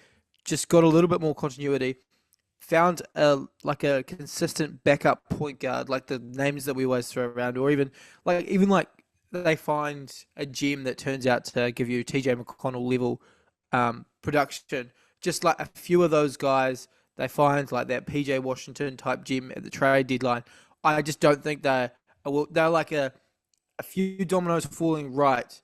just got a little bit more continuity, found a consistent backup point guard, like the names that we always throw around, or even they find a gem that turns out to give you TJ McConnell level production, just like a few of those guys they find, like that PJ Washington type gem at the trade deadline. I just don't think they're like a few dominoes falling right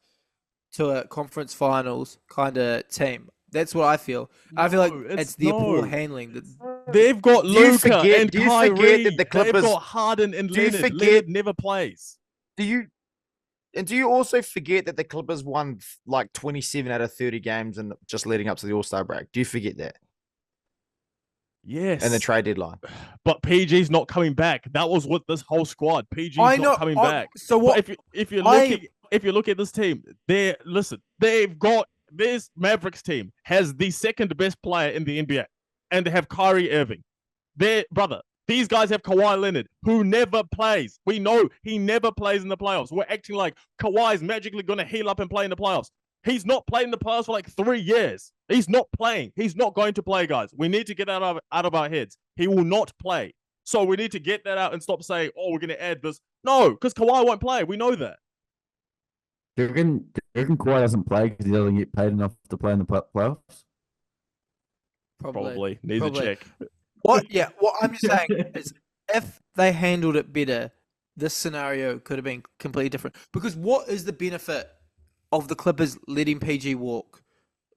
to a conference finals kind of team. That's what I feel. I feel like it's their poor handling. They've got Luka and Kyrie. That the Clippers, they've got Harden and Leonard. Leonard never plays. Do you also forget that the Clippers won like 27 out of 30 games and just leading up to the All-Star break? Do you forget that? Yes. And the trade deadline. But PG's not coming back. That was with this whole squad. PG's not coming back. So what? But if you're looking if you look at this team, they've got this Mavericks team has the second best player in the NBA, and they have Kyrie Irving. These guys have Kawhi Leonard, who never plays. We know he never plays in the playoffs. We're acting like Kawhi's magically going to heal up and play in the playoffs. He's not played in the playoffs for like 3 years. He's not playing. He's not going to play, guys. We need to get that out of our heads. He will not play. So we need to get that out and stop saying, oh, we're going to add this. No, because Kawhi won't play. We know that. Do you reckon Kawhi doesn't play because he doesn't get paid enough to play in the playoffs? Probably. Needs a check. What I'm just saying is if they handled it better, this scenario could have been completely different. Because what is the benefit of the Clippers letting PG walk?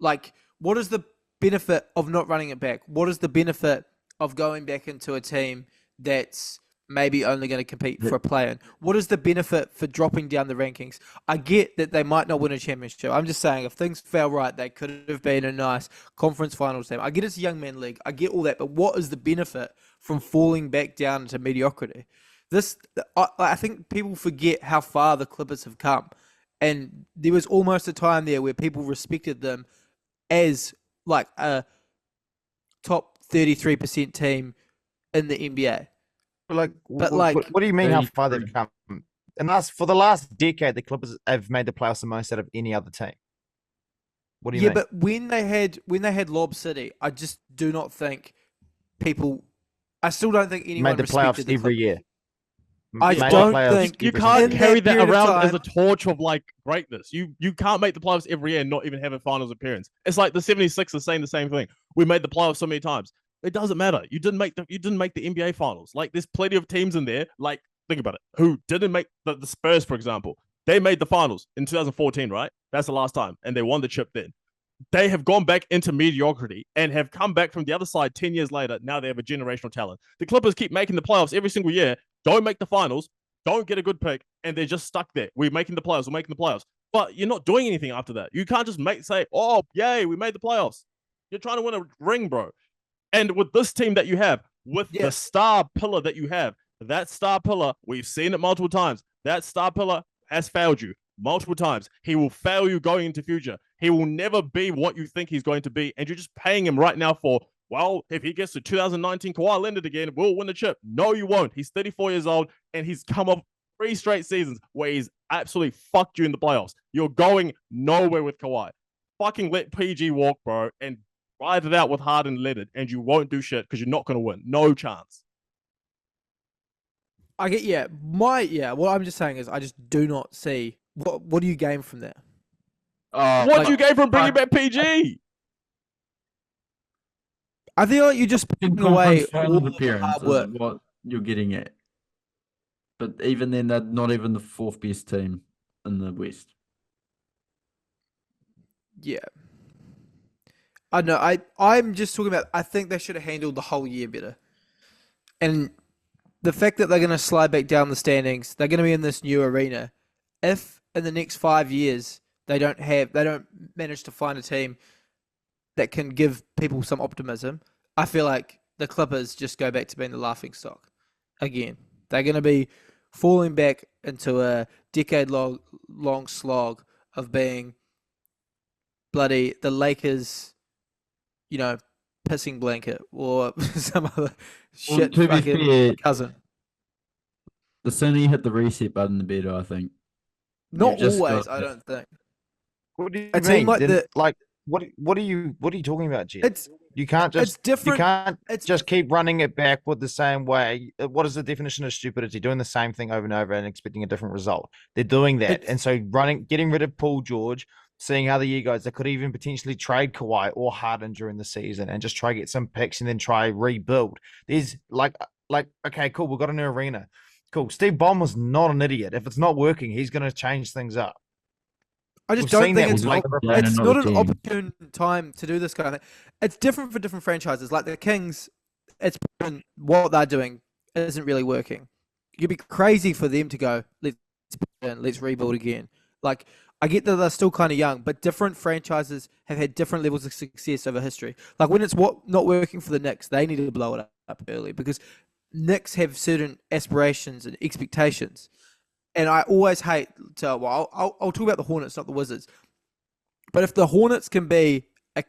Like, what is the benefit of not running it back? What is the benefit of going back into a team that's maybe only going to compete for a play-in? What is the benefit for dropping down the rankings? I get that they might not win a championship. I'm just saying, if things fell right, they could have been a nice conference finals team. I get it's a young man league. I get all that. But what is the benefit from falling back down into mediocrity? I think people forget how far the Clippers have come. And there was almost a time there where people respected them as like a top 33% team in the NBA. What do you mean how far they've come? And for the last decade, the Clippers have made the playoffs the most out of any other team. What do you mean? Yeah, but when they had Lob City, I just do not think people. I still don't think anyone made the playoffs every year. I don't think you can't carry that around as a torch of like greatness. You can't make the playoffs every year and not even have a finals appearance. It's like the 76ers saying the same thing. We made the playoffs so many times. It doesn't matter. You didn't make the NBA finals. Like, there's plenty of teams in there, like, think about it, who didn't make the Spurs, for example. They made the finals in 2014, right? That's the last time. And they won the chip then. They have gone back into mediocrity and have come back from the other side 10 years later. Now they have a generational talent. The Clippers keep making the playoffs every single year, don't make the finals, don't get a good pick, and they're just stuck there. We're making the playoffs. But you're not doing anything after that. You can't just say, oh, yay, we made the playoffs. You're trying to win a ring, bro. And with this team that you have, with the star pillar that you have, that star pillar, we've seen it multiple times. That star pillar has failed you multiple times. He will fail you going into future. He will never be what you think he's going to be. And you're just paying him right now for, well, if he gets to 2019 Kawhi Leonard again, we'll win the chip. No, you won't. He's 34 years old, and he's come off 3 straight seasons where he's absolutely fucked you in the playoffs. You're going nowhere with Kawhi. Fucking let PG walk, bro, and ride it out with Harden and Leonard, and you won't do shit because you're not going to win. No chance. I get, what I'm just saying is I just do not see, what do you gain from that? What do you gain from bringing back PG? I feel like you just putting away all the hard work. What you're getting at. But even then, they're not even the 4th best team in the West. Yeah. I know. I'm just talking about, I think they should have handled the whole year better. And the fact that they're going to slide back down the standings, they're going to be in this new arena. If in the next 5 years they don't manage to find a team that can give people some optimism, I feel like the Clippers just go back to being the laughingstock again. They're going to be falling back into a decade-long slog of being bloody the Lakers, pissing blanket or some other shit fucking cousin. The sooner you hit the reset button, the better, I think. Not always, I don't think. What do you mean? What are you talking about, Jed? You can't just it's different. You can't just keep running it back with the same way. What is the definition of stupidity? Doing the same thing over and over and expecting a different result. They're doing that, and so getting rid of Paul George, seeing how the year goes. They could even potentially trade Kawhi or Harden during the season and just try to get some picks and then try rebuild. There's like okay, cool, we've got a new arena. Cool. Steve Ballmer's not an idiot. If it's not working, he's going to change things up. I just don't think it's not an opportune time to do this kind of thing. It's different for different franchises. Like the Kings, it's what they're doing isn't really working. You'd be crazy for them to go, let's rebuild again. Like, I get that they're still kind of young, but different franchises have had different levels of success over history. Like when it's not working for the Knicks, they need to blow it up early because Knicks have certain aspirations and expectations. And I always hate to. Well, I'll talk about the Hornets, not the Wizards. But if the Hornets can be a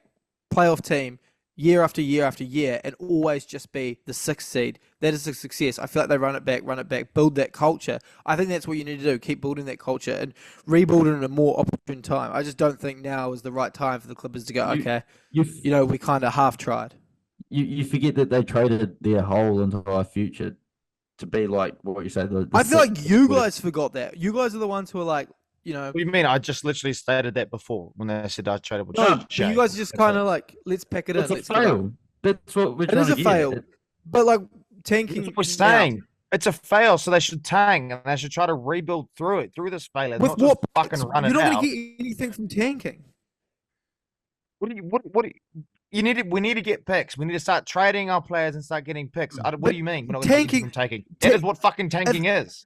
playoff team year after year after year and always just be the 6th seed, that is a success. I feel like they run it back, build that culture. I think that's what you need to do, keep building that culture and rebuild it in a more opportune time. I just don't think now is the right time for the Clippers to go, we kind of half tried. You forget that they traded their whole entire future to be like what you say. I feel like you guys forgot that. You guys are the ones who are like, What do you mean? I just literally stated that before when they said I traded with you guys are just kind of like, let's pack it in. It's a fail. That's what we're It trying is to a get fail. at. But like tanking. We're saying it's a fail, so they should tank and they should try to rebuild through this failure. With not what? just fucking run it You're not out. going to get anything from tanking. What do you need? We need to get picks. We need to start trading our players and start getting picks. What do you mean? We're not going to get taking. That is what fucking tanking is.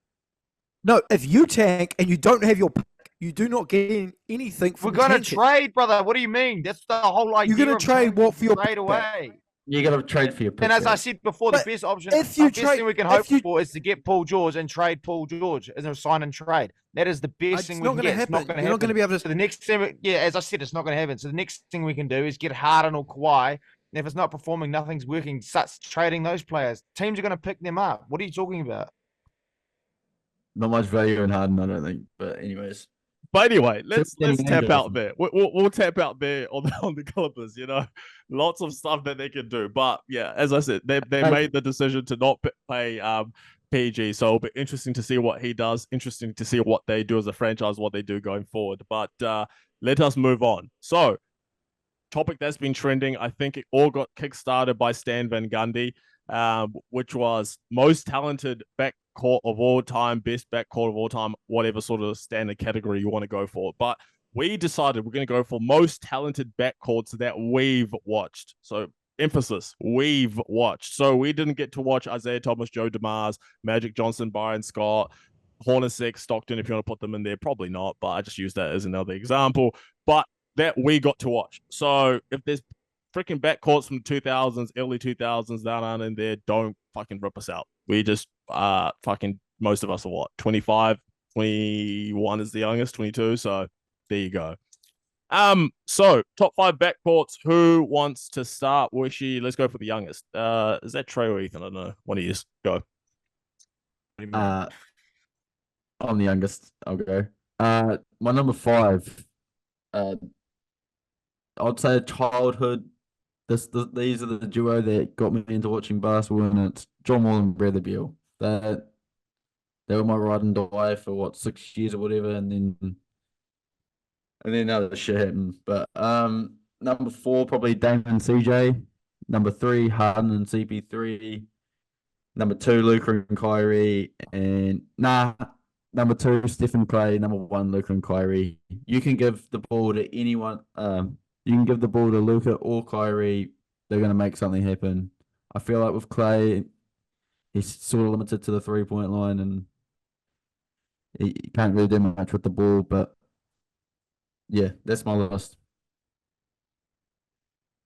No, if you tank and you don't have your pick, you do not get anything from We're going to tanking. trade, brother. What do you mean? That's the whole idea. You're going to trade what for your trade pick? away. You got to trade for your pick. And as I said before, the best option, the best thing we can hope for is to get Paul George and trade Paul George as a sign and trade. That is the best thing we can get. It's not going to happen. You're not going to be able to. So the next thing, as I said, it's not going to happen. So the next thing we can do is get Harden or Kawhi. And if it's not performing, nothing's working, starts trading those players. Teams are going to pick them up. What are you talking about? Not much value in Harden, I don't think. But anyways. But anyway, let's tap out there. We'll tap out there on the Clippers. Lots of stuff that they can do. But yeah, as I said, they made the decision to not pay PG. So it'll be interesting to see what he does. Interesting to see what they do as a franchise, what they do going forward. But let us move on. So, topic that's been trending. I think it all got kickstarted by Stan Van Gundy, which was most talented backcourt of all time, best backcourt of all time, whatever sort of standard category you want to go for. But we decided we're going to go for most talented backcourts that we've watched. So emphasis, we've watched. So we didn't get to watch Isaiah Thomas, Joe DeMars, Magic Johnson, Byron Scott, Hornacek, Stockton, if you want to put them in there. Probably not, but I just use that as another example. But that we got to watch. So if there's freaking backcourts from the 2000s, early 2000s that aren't in there, don't fucking rip us out. We just fucking, most of us are what, 25, 21 is the youngest, 22. So there you go. So top 5 backcourts. Who wants to start? Wishy, let's go for the youngest. Is that Trey or Ethan? I don't know. One of you go. I'm the youngest. I'll go. My number 5. I'd say childhood. These are the duo that got me into watching basketball, and it's John Wall and Bradley Beal. They were my ride and die for 6 years or whatever, and then other shit happened. But number 4 probably Dame and CJ. Number 3 Harden and CP3. Number 2 Luka and Kyrie, and number 2 Stephen Clay. Number 1 Luka and Kyrie. You can give the ball to anyone. You can give the ball to Luka or Kyrie. They're going to make something happen. I feel like with Clay, he's sort of limited to the 3-point line, and he can't really do much with the ball. But yeah, that's my list.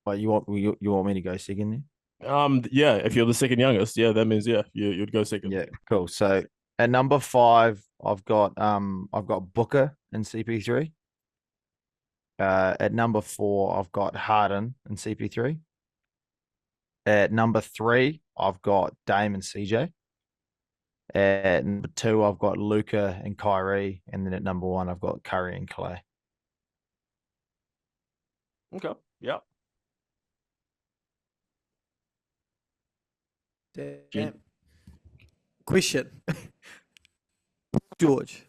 Well, you want me to go second then? Yeah, if you're the second youngest, yeah, that means you'd go second. Yeah, cool. So at number 5, I've got Booker and CP3. At number 4, I've got Harden and CP3. At number 3, I've got Dame and CJ. At number 2, I've got Luka and Kyrie, and then at number 1, I've got Curry and Clay. Okay. Yeah. Damn. Question. George.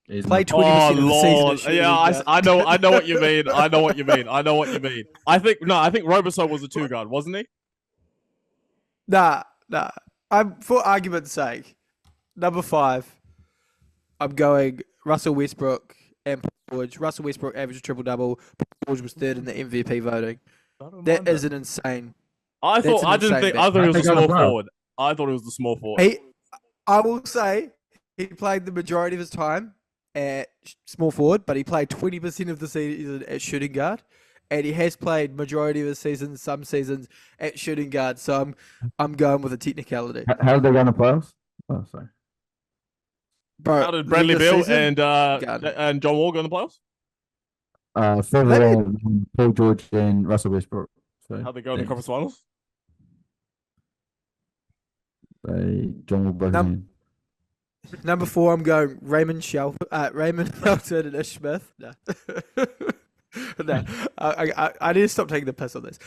Play 20% of the season. Yeah, I know what you mean. I know what you mean. I think Roberson was a 2 guard, wasn't he? Nah. I'm, for argument's sake, number 5, I'm going Russell Westbrook and Paul George. Russell Westbrook averaged a triple-double. Paul George was 3rd in the MVP voting. That is an insane. I thought he was a small forward. I thought he was the small forward. I will say he played the majority of his time at small forward, but he played 20% of the season at shooting guard, and he has played majority of his season, some seasons, at shooting guard. So I'm going with a technicality. How did they go in the playoffs? Oh, sorry. Bro, How did Bradley regular Beal season, and gun. and John Wall go in the playoffs? Further Maybe- on Paul George and Russell Westbrook. So How they go in the thanks. conference finals? John Wall broke his Num- hand. Number 4, I'm going Raymond Shelton and Ish Smith. No. No. I need to stop taking the piss on this.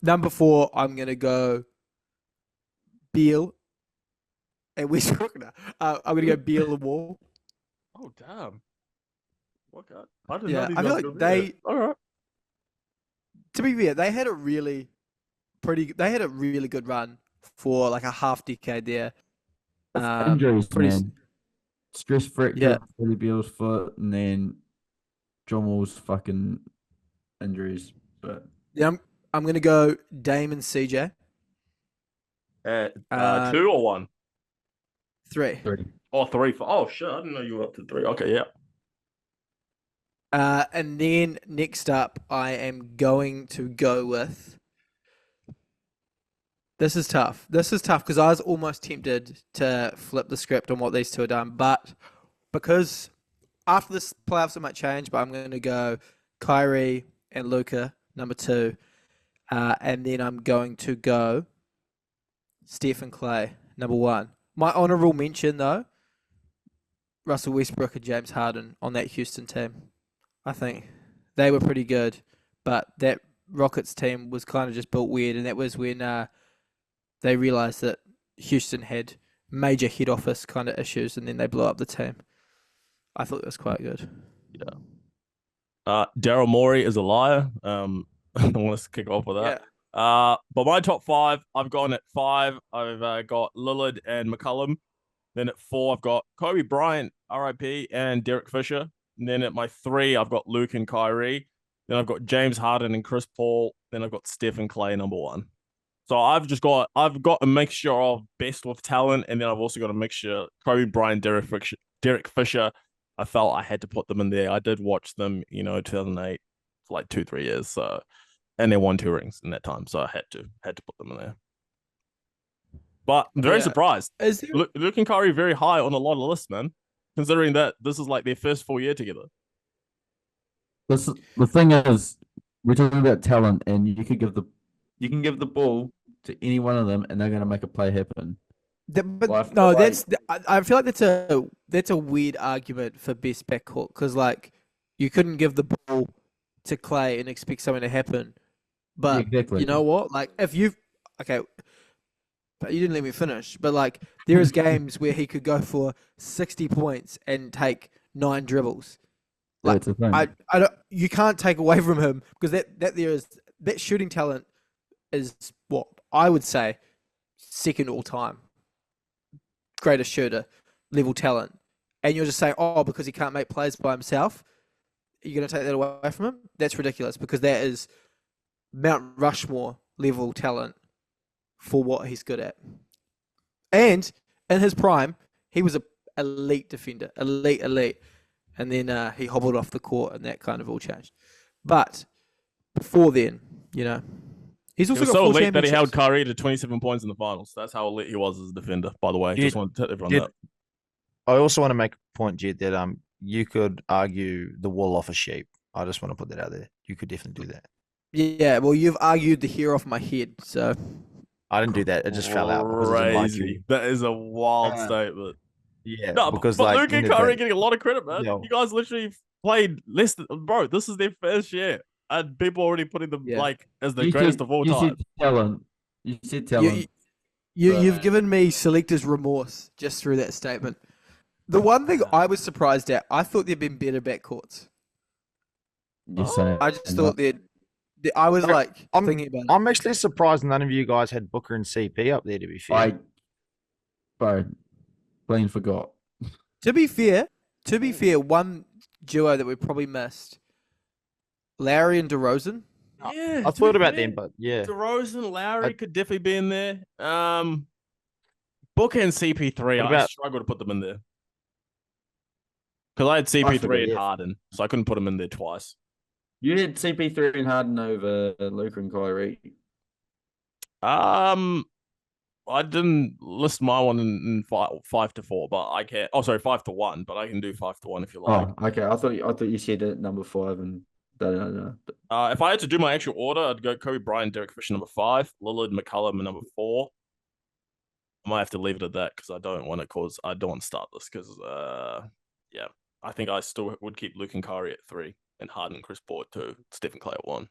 Number 4, I'm going to go Beal and Westbrook. No. I'm going to go Beal and Wall. Oh damn! What God? I didn't Yeah, know these I feel guys like were gonna be there. All right. To be fair, they had a really good run for like a half decade there. Injuries, pretty man. Stress fracture Yeah. of Bradley Beal's foot, and then John Wall's fucking injuries. But Yeah, I'm gonna go Dame and CJ. 2 or 1? 3. 3. Oh, 3. Oh shit! I didn't know you were up to 3. Okay, yeah. And then next up, I am going to go with. This is tough. This is tough because I was almost tempted to flip the script on what these two have done, but because after this playoffs it might change, but I'm going to go Kyrie and Luka, number 2, and then I'm going to go Steph and Clay, number 1. My honorable mention though, Russell Westbrook and James Harden on that Houston team. I think they were pretty good, but that Rockets team was kind of just built weird, and that was when they realized that Houston had major head office kind of issues, and then they blew up the team. I thought it was quite good. Daryl Morey is a liar. Let's kick off with that. But my top 5, I've gone at 5. I've got Lillard and McCollum. Then at 4, I've got Kobe Bryant, RIP, and Derek Fisher. And then at my 3, I've got Luke and Kyrie. Then I've got James Harden and Chris Paul. Then I've got Steph and Clay, number 1. So I've got a mixture of best with talent, and then I've also got a mixture Kobe Bryant, Derek Fisher. I felt I had to put them in there. I did watch them, 2008 for like 2-3 years. So, and they won 2 rings in that time, so I had to put them in there. But I'm very surprised. Is there... Luke and Kyrie very high on a lot of lists, man. Considering that this is like their first full year together. The thing is, we're talking about talent, and you can give the ball to any one of them, and they're going to make a play happen. I feel like that's a weird argument for best backcourt because like you couldn't give the ball to Clay and expect something to happen. But exactly. You know what? Like but you didn't let me finish. But like there is games where he could go for 60 points and take 9 dribbles. Like you can't take away from him because that shooting talent is what I would say second all time. Greatest shooter, level talent. And you're just saying, because he can't make plays by himself, you're going to take that away from him? That's ridiculous because that is Mount Rushmore level talent for what he's good at. And in his prime, he was an elite defender, elite. And then he hobbled off the court and that kind of all changed. But before then, he's also got so 4 elite that he championships. held Kyrie to 27 points in the finals. That's how elite he was as a defender, by the way. Just want to tell everyone that. I also want to make a point, Jed, that you could argue the wool off a sheep. I just want to put that out there. You could definitely do that. Yeah, well, you've argued the hair off my head, so... I didn't do that. It just fell out. Because I didn't like you. That is a wild statement. Yeah, no, because but Luke and Kyrie getting a lot of credit, man. No. You guys literally played less than... Bro, this is their first year. And people already putting them as the greatest of all time. You said talent. You've given me selector's remorse just through that statement. The one thing I was surprised at, I thought there'd been better backcourts. I just thought I was thinking about it. I'm actually surprised none of you guys had Booker and CP up there, to be fair. Bro, Blaine forgot. To be fair, one duo that we probably missed, Lowry and DeRozan. Yeah, I thought about them, but yeah. DeRozan, Lowry could definitely be in there. Booker and CP3, I struggle to put them in there. Because I had CP3 and Harden, so I couldn't put them in there twice. You had CP3 and Harden over Luka and Kyrie. I I didn't list my one in 5-4, but I can. Oh, sorry, 5-1, but I can do 5-1 if you like. Oh, okay. I thought you said it number 5 and no. If I had to do my actual order, I'd go Kobe Bryant, Derek Fisher number 5, Lillard, McCollum number 4. I might have to leave it at that because I don't want to start this because yeah, I think I still would keep Luke and Kyrie at 3 and Harden, Chris Paul at 2, Stephen Clay at 1.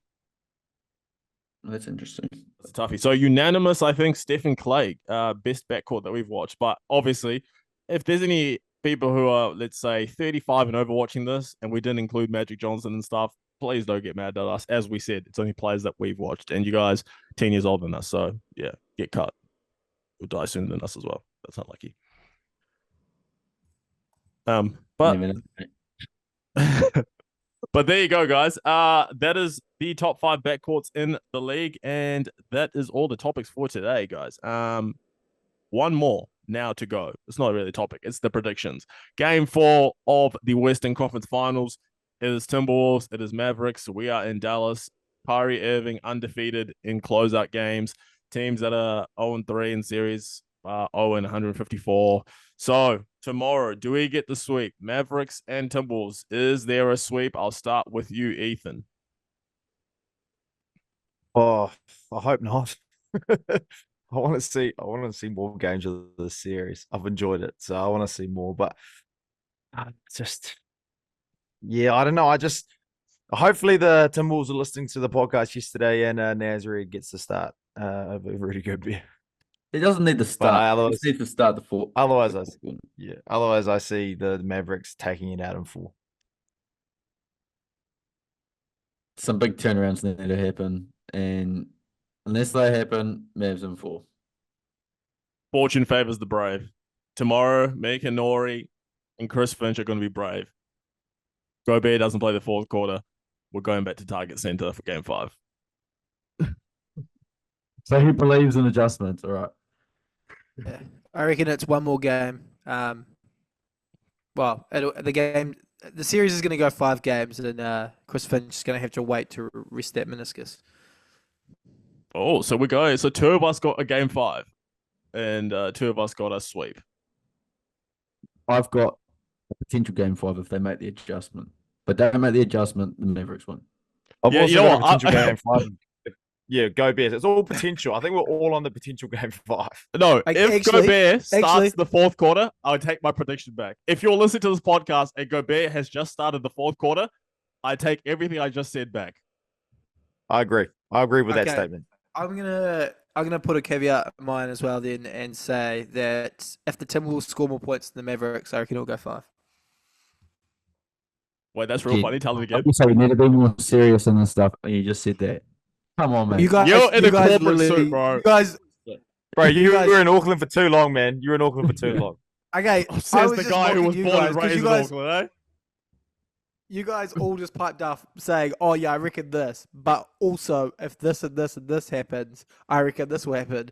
That's interesting. That's a toughie. So unanimous, I think Stephen Clay, best backcourt that we've watched. But obviously, if there's any people who are, let's say, 35 and over watching this, and we didn't include Magic Johnson and stuff, please don't get mad at us. As we said, it's only players that we've watched, and you guys 10 years older than us. So yeah, get cut. You'll die sooner than us as well. That's unlucky. But but there you go, guys. That is the top 5 backcourts in the league, and that is all the topics for today, guys. One more now to go. It's not really a topic. It's the predictions. Game 4 of the Western Conference Finals. It is Timberwolves. It is Mavericks. We are in Dallas. Kyrie Irving undefeated in closeout games. Teams that are 0-3 in series, 0-154. So tomorrow, do we get the sweep? Mavericks and Timberwolves. Is there a sweep? I'll start with you, Ethan. Oh, I hope not. I want to see more games of this series. I've enjoyed it, so I want to see more. But yeah, I don't know. Hopefully the Timberwolves are listening to the podcast yesterday, and Nasri gets the start of a really good beer. He doesn't need to start. He just needs to start the 4. Otherwise, I see the Mavericks taking it out in 4. Some big turnarounds need to happen, and unless they happen, Mavs in 4. Fortune favors the brave. Tomorrow, Mika Nori and Chris Finch are going to be brave. Gobert doesn't play the 4th quarter. We're going back to Target Center for Game 5. So he believes in adjustments, all right. Yeah, I reckon it's one more game. The series is going to go 5 games, and Chris Finch is going to have to wait to rest that meniscus. Oh, so we're going. So 2 of us got a Game 5, and 2 of us got a sweep. I've got a potential Game 5 if they make the adjustment. But don't make the adjustment, the Mavericks win. I've also got a potential Game 5. Yeah, go Bears. It's all potential. I think we're all on the potential Game 5. No, if Gobert starts the 4th quarter, I would take my prediction back. If you're listening to this podcast and Gobert has just started the 4th quarter, I take everything I just said back. I agree. With that statement. I'm gonna put a caveat in mine as well then, and say that if the Timberwolves score more points than the Mavericks, I reckon it'll go 5. Wait, that's real funny. Tell it again. So we need to be more serious in this stuff. You just said that. Come on, man. You're in a corporate suit, bro. You guys, you were in Auckland for too long, man. You were in Auckland for too long. Okay, says the guy who was born and raised in Auckland, eh? You guys all just piped up saying, "Oh yeah, I reckon this," but also if this and this and this happens, I reckon this will happen.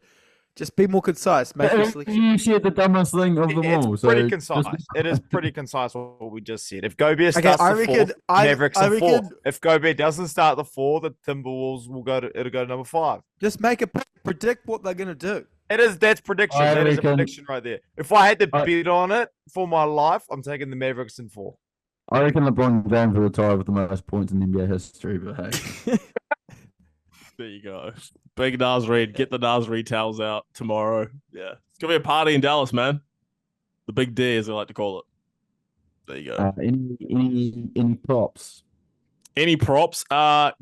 Just be more concise. Make your selection. You said the dumbest thing of them all. It's pretty concise. It is pretty concise what we just said. If Gobert starts the 4th, Mavericks in 4. If Gobert doesn't start the 4, the Timberwolves will go to number 5. Just make a predict what they're gonna do. That's prediction. That is a prediction right there. If I had to bet on it for my life, I'm taking the Mavericks in 4. I reckon LeBron James will retire with the most points in NBA history, but hey. There you go. Big Nas Reed. Get the Nas Reed towels out tomorrow. Yeah. It's going to be a party in Dallas, man. The big D, as I like to call it. There you go. Any props? Any props?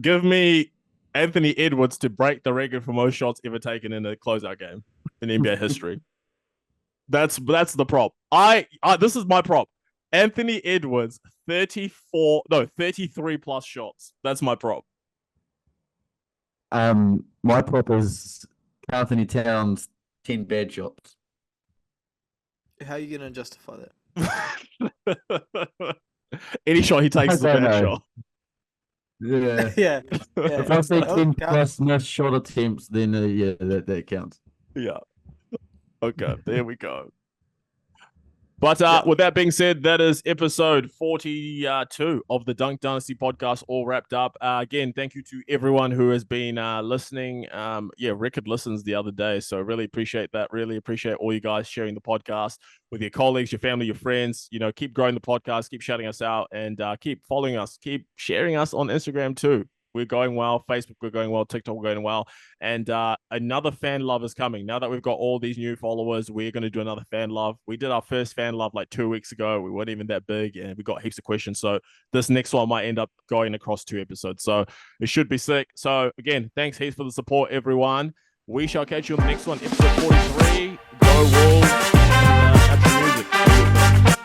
Give me Anthony Edwards to break the record for most shots ever taken in a closeout game in NBA history. That's the prop. This is my prop. Anthony Edwards, 33 plus shots. That's my prop. My prop is Anthony Towns 10 bad shots. How are you going to justify that? Any shot he takes is a bad shot. Yeah. Yeah. If I say 10 plus missed shot attempts, then that counts. Yeah. Okay, there we go. But with that being said, that is episode 42 of the Dunk Dynasty podcast, all wrapped up. Again, thank you to everyone who has been listening. Record listens the other day, so really appreciate that. Really appreciate all you guys sharing the podcast with your colleagues, your family, your friends. Keep growing the podcast, keep shouting us out, and keep following us, keep sharing us on Instagram too. We're going well. Facebook, we're going well. TikTok, we're going well. And another fan love is coming. Now that we've got all these new followers, we're going to do another fan love. We did our first fan love like 2 weeks ago. We weren't even that big, and we got heaps of questions. So this next one might end up going across 2 episodes. So it should be sick. So again, thanks heaps for the support, everyone. We shall catch you on the next one, episode 43. Go Wolves. That's the music.